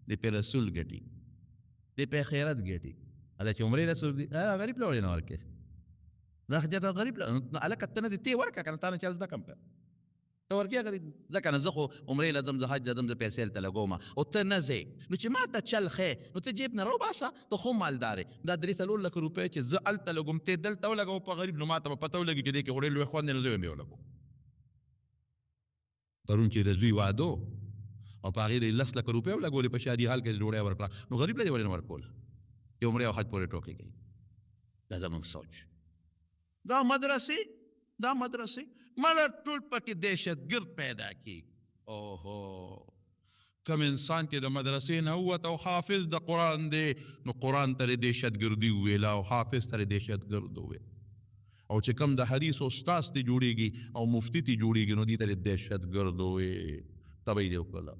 دې پې رسول ګټي دې پې خیرت ګټي هله چې عمرې رسول دي غریب له ولې نه ورکوې دا حاجت غریب له هلکه ته نه دې ته یې ورکړه که نه تا نه چا زده کړم که ته ورکوې غریب ځکه نه زه خو عمرې له ځم زه حج له ځم زه پیسې هلته لګوم او ته نه ځې نو چې ما ته چل ښې نو ته جیب نه راوباسه ته خو مالدار یې دا 3-4 لکه روپۍ چې زه هلته لګوم ته دلته ولګوم په غریب نو ما ته به پته ولګي چې دې کې خو ډېر لوی خوند دی نو زه به مې ولګوم پرون چې د زوی واده او په هغې د 10 لکه روپۍ ولګولې په شادي حال کې ډوډۍ ورکړه نو غریب له دې ولې نه ورکوله چې عمرې او حج پورې ټوکې کوي دا زموږ سوچ دا مدرسې مړه ټول پکې دهشتګرد پیدا کړي اوهو کم انسان چې د مدرسې نه ووت او حافظ د قرآن دی نو قرآن ته یې دهشتګردي وویله او حافظ ته یې دهشتګرد وویل او چې کم د حدیث استاذ تی جوړېږي او مفتی تی جوړېږي نو دې ته یې دهشتګرد وویل تبه یې دې وکړله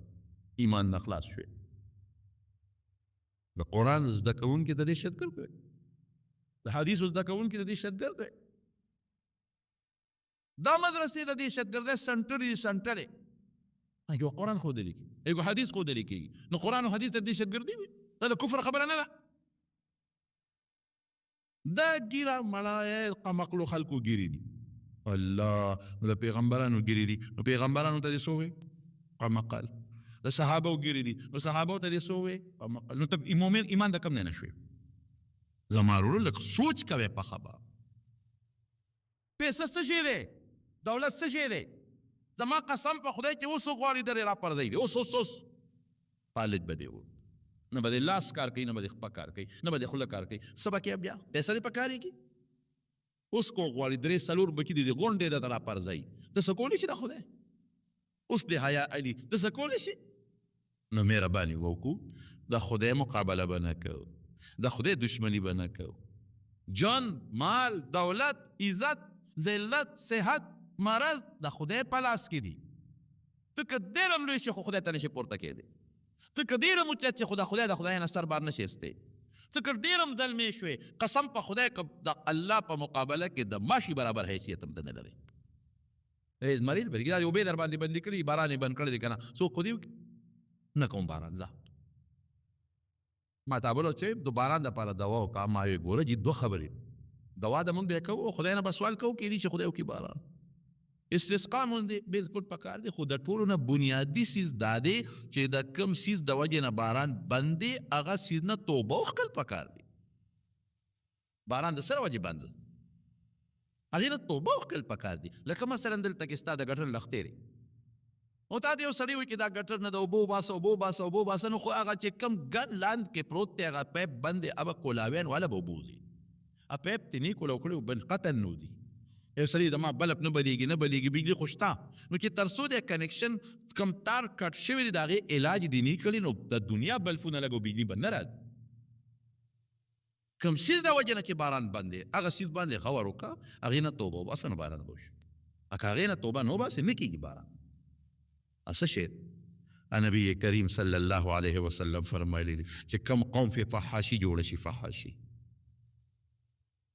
ایمان نه خلاص شوې د قرآن زده کوونکي د دې شاګرد دی، د حدیثو زده کوونکي د دې شاګرد دی. دا مدرسې د دې شاګردۍ سنټر دي، سنټر یې یو قرآن ښودلی کېږي، یو حدیث ښودلی کېږي. نو قرآن او حدیث د دې شاګردي وي، دا د کفر خبره نه ده. دا ګیره مړه قمقلو خلکو ګیرې دي. الله، نو د پیغمبرانو ګیرې دي، نو پیغمبرانو ته دې څه ووایي؟ قمقل. د صحابو ګیرې دي، نو صحابو ته دې څه ووایي؟ قمقل. نو ته مؤمن ایمان د کم نه شوی؟ زما ورور لږ سوچ کوئ په خبره. پیسه څه شی دی؟ دولت څه شی دی؟ زما قسم په خدای چې اوس غواړي درې راپرځوي دی، اوس پالج به دی و، نه به د لاس کار کوي، نه به د خپه کار کوي، نه به د خوله کار کوي. څه به کوي بیا؟ پیسه دې په کارېږي. اوس کو غواړي درې څلور بچي دي د غونډې درته راپرځوي، ته څه کولی شي د خدای؟ اوس د حیا علي ته څه کولی شي؟ نو مهرباني وکړو، د خدای مقابله به نه کوو، د خدای دشمني به نه کوو. جان، مال، دولت، عزت، ذلت، صحت، مرض د خدای په لاس کې دي. ته که ډېر هم لوی شي خو خدای ته نشي پورته کېدی. ته که ډېر هم اوچت شي خو د خدای نه سر بار نشي ایستی. ته که ډېر هم ظلمې شوې، قسم په خدای که د الله په مقابله کې د ماشي برابر حیثیت هم ته نه لرې. مریض به دا اوبې در باندې بندي کړي، باران یې بند کړی دی که نه، څوک خو دې وکړي؟ نه کوم باران. ځه ما تا بل چې د باران دپاره دوا وکړه، ما ویې ګوره جي دوه خبرې، دوا د مونږ بیا کوو، خدای نه به سوال کوو کېدای شي خدای وکړي باران. استسقا مونږ دی بالکل پکار دی، خو د ټولو نه بنیادي سیز دا دی چې د کوم سیز د وجې نه باران بند دی، هغه سیز نه توبه وکړل پکار دی. باران د سره وجې بند، هغې نه توبه وکړل پکار دی. لکه مثلا دلته کې ستا د ګټر لښتې دی، او تا د یو سړي وایي چې دا ګټر نه د اوبو وباسه، اوبو وباسه، اوبو وباسه، نو خو هغه چې کوم ګن لاندې کې پروت دی هغه پیپ بند دی، هغه کولاوین والا به اوبو ځي، هغه پیپ ته نه کولاو کړی بل قطن نو دی. یو سړي د ما بلب نه بلیږي، نه بلیږي، بجلي خو شته، نو چې تر څو د کنیکشن کوم تار کټ شوی دی د هغې علاج دې نه کړي، نو د دنیا بلفونه لګو بجلي به نه راځي. کوم سیز د وجې نه چې باران بند دی، هغه سیز باندې غور وکړه، هغې نه توبه وباسه، نو باران به وشي. که هغې نه توبه نه وباسې نه کېږي باران. څه شی نبی کریم صلی الله علیه وسلم فرمایلی دی چې کوم قوم په فحاشي جوړه شي، فحاشي،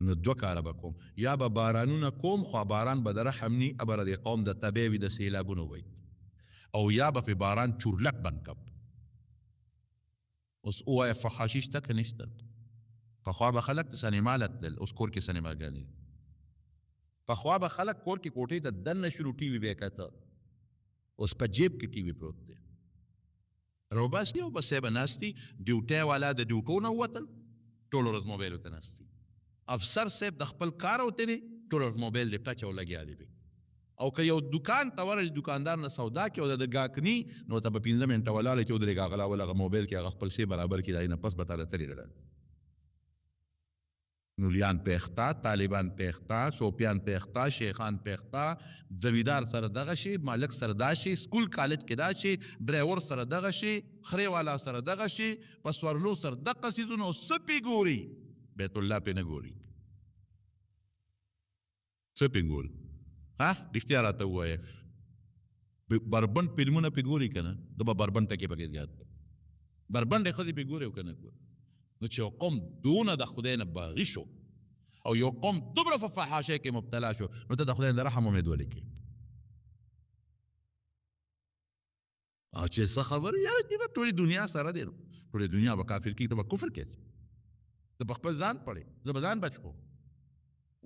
نو دوه کاره به کوم، یا به بارانونه کوم خو باران به د رحم نی، ابره د قوم د تبې وي، د سیلابونو وي، او یا به په باران چورلک بند کړ. اوس ووایه فحاشي شته که نشته؟ پخوا به خلک ته سینما له تلل، اوس کور کې سینماګانې. پخوا به خلک کور کې کوټې ته دننه شروع ټي وي به یې کته، اوس په جیب کې ټي وي پروت دی. روباسي او بسې به ناست دي، ډیوټۍ والا د ډیوټو نه ووتل، ټوله ورځ موبایلو ته ناست دي. افسر صاحب د خپل کار وتی دی، ټوله ورځ موبایل دې ټچ او لګیا دی. او که یو دکان ته ورغلې دکاندار نه سودا کې او د ګاکني، نو ته به 15 منټه ولاړې چې ودرېږه، هغه راول هغه موبایل کې هغه خپل شی برابر کړي، د هغې نه پس به تاله تلې رړل. نولیان پیختا، طالبان پیختا، سوپیان پیختا، شیخان پیختا، زمیدار سره دغه شي، مالک سره دا شي، سکول کالج کې دا شي، ډرایور سره دغه شي، خرې والا سره دغه شي، په سورلو سره دغه څیزونه. او څه پې ګوري؟ بیت الله پې نه ګوري. څه پې ګوري؟ ها رښتیا راته ووایه، بربنډ فلمونه پې ګوري که نه؟ زه به بربنډ ټکې پکې زیات کړم. بربنډې ښځې پې ګوري او که نه ګوري؟ نو چې یو قوم دونه د خدای نه باغي شو، او یو قوم دومره په فحاشۍ کې مبتلا شو، نو ته د خدای د رحم امید ولې کوې؟ او چې څه خبره یاره چې ټولې دنیا سره دی، ټولې دنیا به کافر کېږي، ته به کفر کوې. ته په خپل ځان پړې، زه به ځان بچ کړم،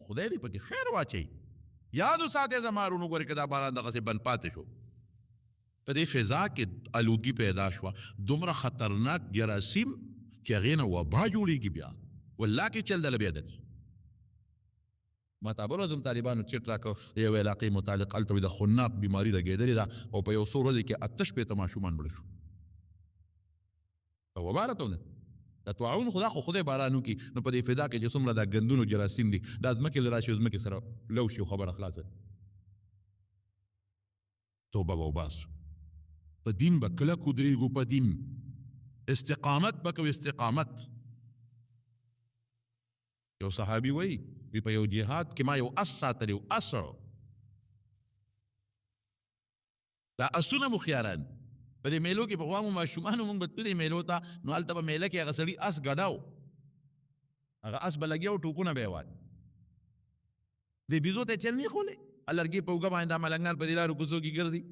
خدای دې پکې خیر واچوي. یاد وساتئ زما وروڼو، ګورې که دا باران دغسې بند پاتې شو، په دې فضا کې الوګي پیدا شوه، دومره خطرناک جراثیم چې هغې نه وبا جوړېږي. بیا والله کې چل دله بیا درځي. ما ته بل ورځ هم طالبانو چټ راکړ، د یوې علاقې متعلق، هلته د خناق بیماري لګېدلې ده، او په یو څو ورځې کې 88 ماشومان مړه شو. وبا راته ده د طاعون، خو خدای باران وکړي. نو په دې فضا کې چې څومره دا ګندونو جراثیم دي، دا ځمکې له راشي، ځمکې سره لو شي، خبره خلاصه. توبه به وباسو، په دین به کلک ودرېږو، په دین استقامت به کوو. استقامت یو صحابي وایي په یو جهاد کې ما یو اس ساتلی، اس دا اسونه مو خیاران، په دې میلو کې پخوا مو ماشومانو مونږ به تللي میلو ته نو هلته به میله کې هغه سړي اس ګډاو هغه اس به لګیا و ټوپونه به یې وال دې بیزو ته چل نه خولی لرګي په اوږه باندې دا ملنګان په دې لارو کوڅو کې ګرځي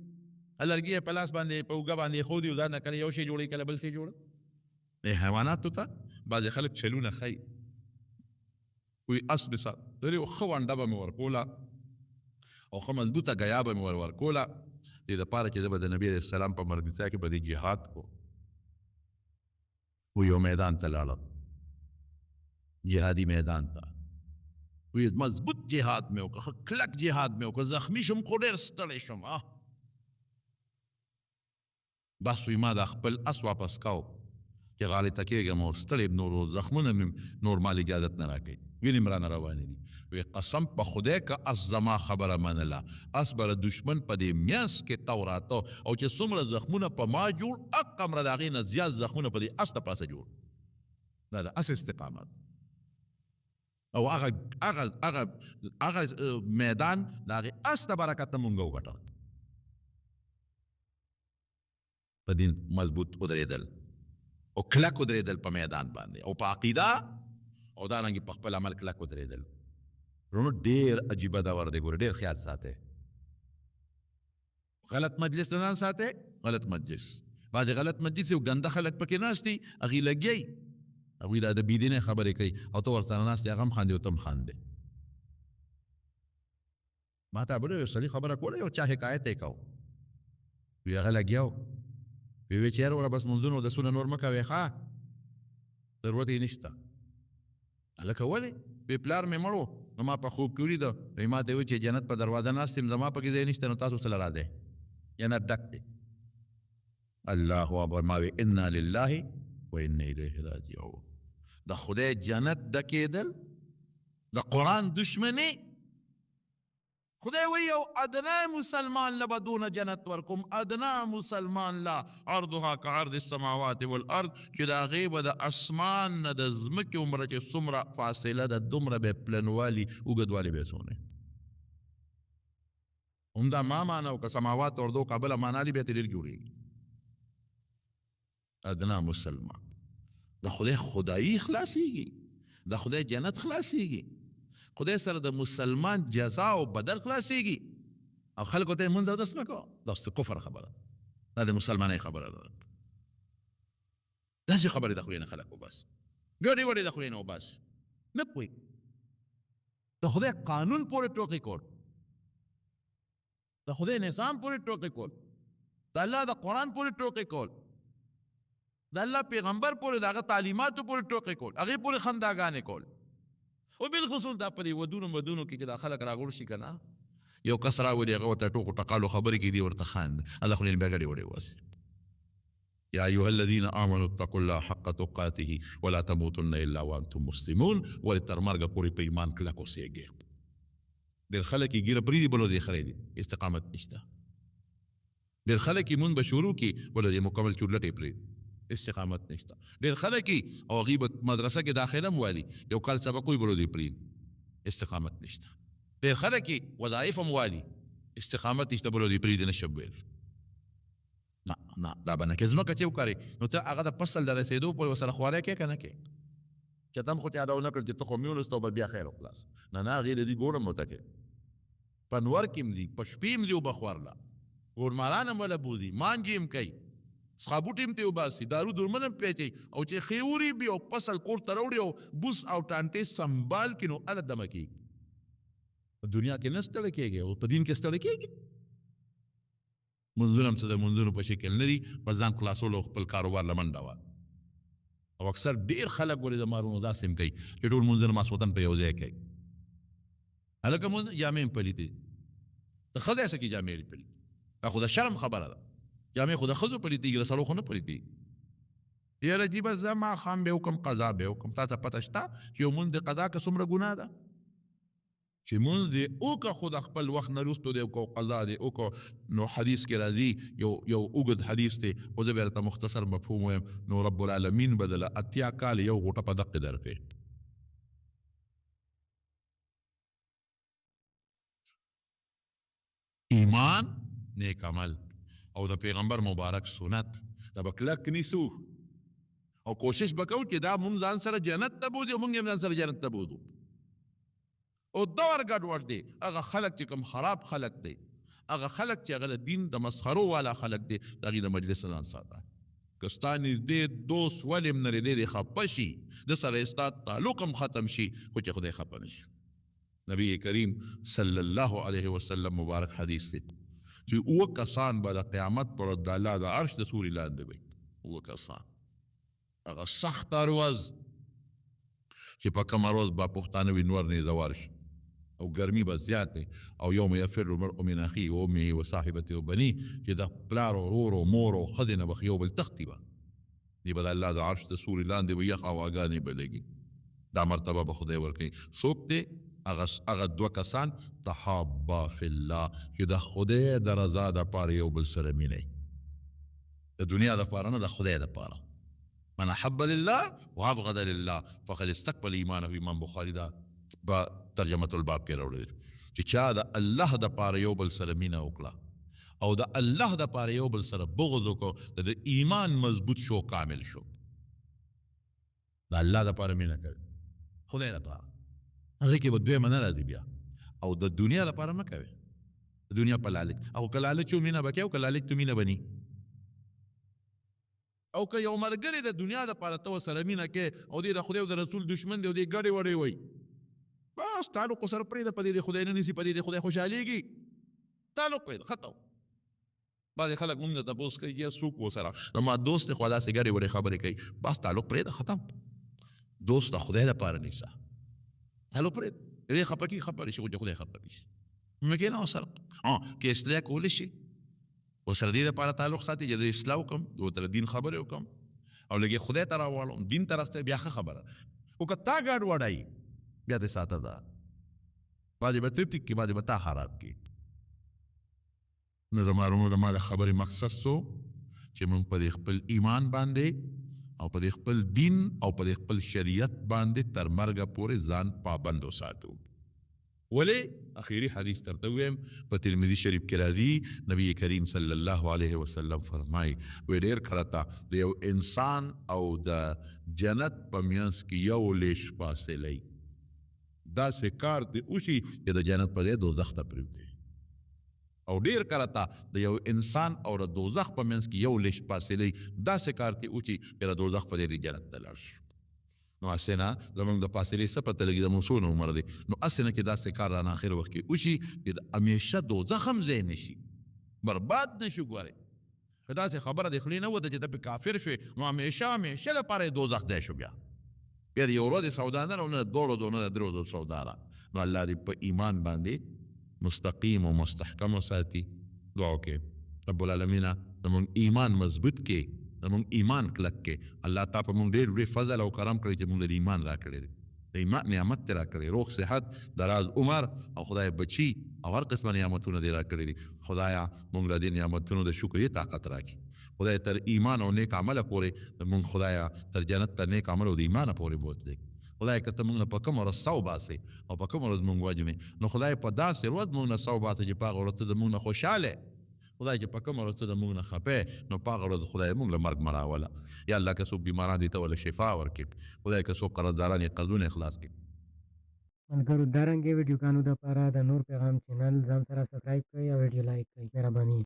لرګي یې په لاس باندې په اوږه باندې ایښودي او ځان نه کله یو شی جوړوي کله بل شی جوړه دې حیواناتو ته بعضې خلک چلونه ښیي وایي اس به سات لري ښه ونډه به مې ورکوله او ښه مضبوطه ګیا به مې ورکوله دې دپاره چې زه به د نبي علیه السلام په ملګرتیا کې به دې جهاد کو و یو میدان ته لاړم جهادي میدان ته وی مضبوط جهاد مې وکړه ښه کلک جهاد مې وکړه زخمي شم خو ډېر ستړی شم بس وی ما دا خپل اس واپس کاو چې غالطه کېږم او ستړی نور زخمونه مې نور مال اجازت نه راکوي وینې مې رانه روانې دي وی قسم په خدای که اس زما خبره منله اس به دشمن په دې میاس کې تو راته او چې څومره زخمونه په ما جوړ اقمره د هغې نه زیات زخمونه په دې اس د پاسه جوړ دا د اس استقامت او هغه میدان د هغې اس د برکته مونږ وګټل په دین مضبوط ودرېدل او کلک ودرېدل په میدان باندې او په عقیده او دارنګې په خپل عمل کلک ودرېدل رونو ډېر عجیبه دور دی ګوره ډېر خیال ساتئ غلط مجلس نه ځان ساتئ غلط مجلس بعضې غلط مجلس یو ګنده خلک پکې ناست دي هغې لګیئ هغوی دا د بېدینۍ خبرې کوي او ته ورسره ناست یې هغه هم خاندي او ته هم خاندې ما ته بله یو سړي خبره کوله یو چا حکایت یې کو وی هغه لګیا و وی چې یاره وره بس منځونه اودسونه نور مه کوې ښه ضرورت یې نشته هلکه ولې وی پلار مې مړ و نو ما په خوب کې ولیده وی ما ته وی چې جنت په دروازه ناست یم زما پکې ځای نشته نو تاسو سره راځئ جنت ډک دی الله اکبر ما وی انا لله و انا الیه راجعون د خدای جنت ډکېدل د قرآن دشمني خدای وی یو ادنا مسلمان له به دونه جنت ورکوم ادنا مسلمان لا عرضها كعرض السماوات والارض چې د هغې به د اسمان نه د ځمکې عمره چې څومره فاصله ده دومره به یې پلنوالي اوږدوالي به یې څونه همدا ما معنا وکړه سماوات اردو کابله معنا دي بیا ترې ډېر جوړېږي ادنا مسلمان د خدای خدایي خلاصېږي د خدای جنت خلاصېږي خدای سره د مسلمان جزا او بدل خلاصېږي او خلکو ته یې مونځ اودس مه کوه دا اوس د کفر خبره دا د مسلمانۍ خبره ده داسې خبرې د خولې نه خلک وباس ګډې وډې د خولې نه وباس نه پوهېږي د خدای قانون پورې ټوکې کول د خدای نظام پورې ټوکې کول د الله د قرآن پورې ټوکې کول د الله پیغمبر پورې د هغه تعلیماتو پورې ټوکې کول هغې پورې خنداګانې کول او بالخصوص دا په دې ودونو مدونو کې چې دا خلک راغوړ شي که نه یو کس راولي هغه ورته ټوکو ټقالو خبرې کې دي ورته خاند الله خو بیا ګډې وډې وباسي یا ایها الذین آمنوا اتقوا الله حق تقاته ولا تموتن الا وانتم مسلمون ولې تر مرګه پورې په ایمان کلک اوسېږئ ډېر خلک یې ګیره پرېږدي بل ورځې خرې دي استقامت نشته ډېر خلک یې مونځ به شروع کړي بل ورځې مکمل چورلټې پرېږدي استقامت نشته ډېر خلک یې او هغوی به مدرسه کې داخله هم والي یو کال سبق وي بل ورځې پرېږدي استقامت نشته ډېر خلک یې وظایف هم والي استقامت نشته بل ورځې پرېږدي نه شم ویل نه دا به نه کې ځمکه چې وکړې نو ته هغه د فصل د رسېدو پورې ورسره خواری کوې که نه کوې چې ته هم خو ته یاده ونه کړ چې ته خو مې ولوسته او به بیا خیر وخلاص نه هغې د دې ګورم نو ته کوې په نور کې هم ځي په شپې هم ځي او بخورله ګورمالان هم وله بوځي مانجې هم کوي څښابوټې هم ترې وباسي دارو درمل هم پیچي او چې ښې ورېبي او فصل کور ته راوړي او بوس او ټانټې سنبال کړي نو هله دمه کېږي په دنیا کې نه ستړی کېږي او په دین کې ستړی کېږي منځونه هم څه د منځونو په شکل نه دي په ځان خلاصولو خپل کاروبار له منډه وه او اکثر ډېر خلک ولې د مارونو داسې هم کوي چې ټول منځونه ماسوتن په یو ځای کوي هلکه مونځ جامې هم پلیتې د ښځې څه کې جامې دي پلیتې دا خو د شرم خبره ده جامې خو د ښځو پلیتېږي د سړو خو نه پلیتېږي یاره جي بس زه ماښام به وکړم قضا به وکړم تا ته پته شته چې یو مونځ د قضا که څومره ګناه ده چې مونځ دې وکړه خو د خپل وخت نه وروسته دې وکړو قضا دې وکړو نو حدیث کې راځي یو اوږد حدیث دی خو زه به درته مختصر مفهوم وایم نو رب العالمین به دله 80 کاله یو غوټه په دقې درکړي ایمان نیک عمل او د پیغمبر مبارک سنت دا به کلک نیسو او کوشش به کوو چې دا مونږ ځان سره جنت ته بوځو مونږ هم ځان سره جنت ته بوځو او دور ګډوډ دی هغه خلک چې کوم خراب خلک دی هغه خلک چې هغه د دین د مسخرو والا خلک دی د هغې د مجلس ځان ساته که ستا نږدې دوست ولې هم نه دی خفه شي د سره ستا تعلق هم ختم شي خو چې خدای خفه نه شي نبی کریم صلی الله علیه وسلم مبارک حدیث دی چې اوه کسان به د قیامت پر ورځ د الله د عرش د سوري لاندې وي اوه کسان هغه سخته ورځ چې په کومه ورځ به پښتانه وي نور نه زوار شي او ګرمي به زیات دی او یوم یفر المرء من اخیه و امه و صاحبته و بنیه چې د پلار او ورور او مور او ښځې نه به یو بل تښتي به دی به د الله د عرش د سوري لاندې به یخ هواګانې به لګي دا مرتبه به خدای ورکوي څوک دی هغه دوه کسان تحابا فی الله چې د خدای د رضا دپاره یو بل سره مینئ د دنیا دپاره نه د خدای دپاره من احب لله وابغض لله فقد استقبل ایمانه امام بخاري دا با ترجمه الباب کې راوړی چې چا د الله دپاره یو بل سره مینه وکړه او د الله دپاره یو بل سره بغض وکړو د ایمان مضبوط شو کامل شو د الله دپاره مینه کوي خدای دپاره هغې کې به دویمه نه راځي بیا او د دنیا دپاره مه کوي د دنیا په لالچ او که لالچ و مینه به کوي او که لالچ تو مینه بني او که یو ملګری د دنیا دپاره ته ورسره مینه کوې او دی د خدای او د رسول دشمن دی او دی ګډې وړې وایي بس تعلق سره پرېږده په دې د خدای نه نیسي په دې د خدای خوشحالېږي تعلق پرېږده ختم بعضې خلک مونږ ته تپوس کوي یا څوک ورسره زما دوست دی خو داسې ګډې وړې خبرې کوي بس تعلق پرېږده ختم دوست د خدای دپاره نیسه تعلق پرېږده دې خفه کي خفه شي خو چې خدای خفه کړي مې کښېنه ورسره که اصلاح کولی شي ورسره دې دپاره تعلق ساتي چې د اصلاح وکړم ورته د دین خبرې وکړم او لږ خدای ته راواړم دین طرف ته بیا ښه خبره خو که تا ګډ وډایي بیا دې ساته ده بعضې به ترتیب کړي بعضې به تا خراب کړي نو زما وروڼو زما د خبرې مقصد څو چې موږ په دې خپل ایمان باندې او په دې خپل دین او په دې خپل شریعت باندې تر مرګه پورې ځان پابند وساتو ولې اخیری حدیث درته ووایم په ترمذي شریف کې راځي نبی کریم صلی الله علیه وسلم فرمایي وایي ډېر کله ته د یو انسان او د جنت په منځ کې یو لیش فاصله وي داسې کار دې وشي چې د جنت په ځای دوزخ ته پرېږدي او ډېر کله ته د یو انسان او د دوزخ په منځ کې یو لیش فاصله وي داسې کار دې وشي چې د دوزخ په ځای دې جنت ته لاړ شي نو هسې نه زموږ د فاصلې څه پته لګي زموږ څونه عمر دی نو هسې نه چې داسې کار رانه اخر وخت کې وشي چې د همیشه دوزخ هم ځای نه شي برباد نه شو ګورئ که داسې خبره د خولې نه وته چې ته پې کافر شوې نو همیشه لپاره یې دوزخ دی شو بیا بیا د یو ورځې سودا نه نه د دوړو دو نه د درو دو سودا ده نو الله دې په ایمان باندې مستقیم او مستحکم وساتي دعا وکړئ رب العالمینه زموږ ایمان مضبوط کړي زموږ ایمان کلک کې الله تا په موږ ډېر فضل او کرم کړی چې موږ له ایمان راکړی دی د ایمان نعمت دې راکړی روغ صحت دراز عمر او خدای بچي او هر قسمه نعمتونه دې راکړي دي خدایه موږ له دې نعمتونو د شکرې طاقت راکړي خدای تر ایمان او نیک عمله پورې موږ خدایه تر جنت تر نیک عمل او د ایمانه پورې بوتلی خدای که ته موږ نه په کومه ورځ سو باسې او په کومه ورځ موږ وجنې نو خدای په داسې ورځ موږ نه سو باسې چې په هغه ورځ ته زموږ نه خوشحاله خدای چې په کومه ورځ ته د موږ نه خفې نو په هغه ورځ خدای موږ له مرګ مه راوله یا الله که څوک بیماران دي ته وله شفا ورکړي خدای که څوک قرضداران یې قرضونه خلاص کړي ملګرو دارنګې ویډیوګانو دپاره د نور پیغام چینل ځان سره سبسکرایب کړئ او ویډیو لایک کړئ مهرباني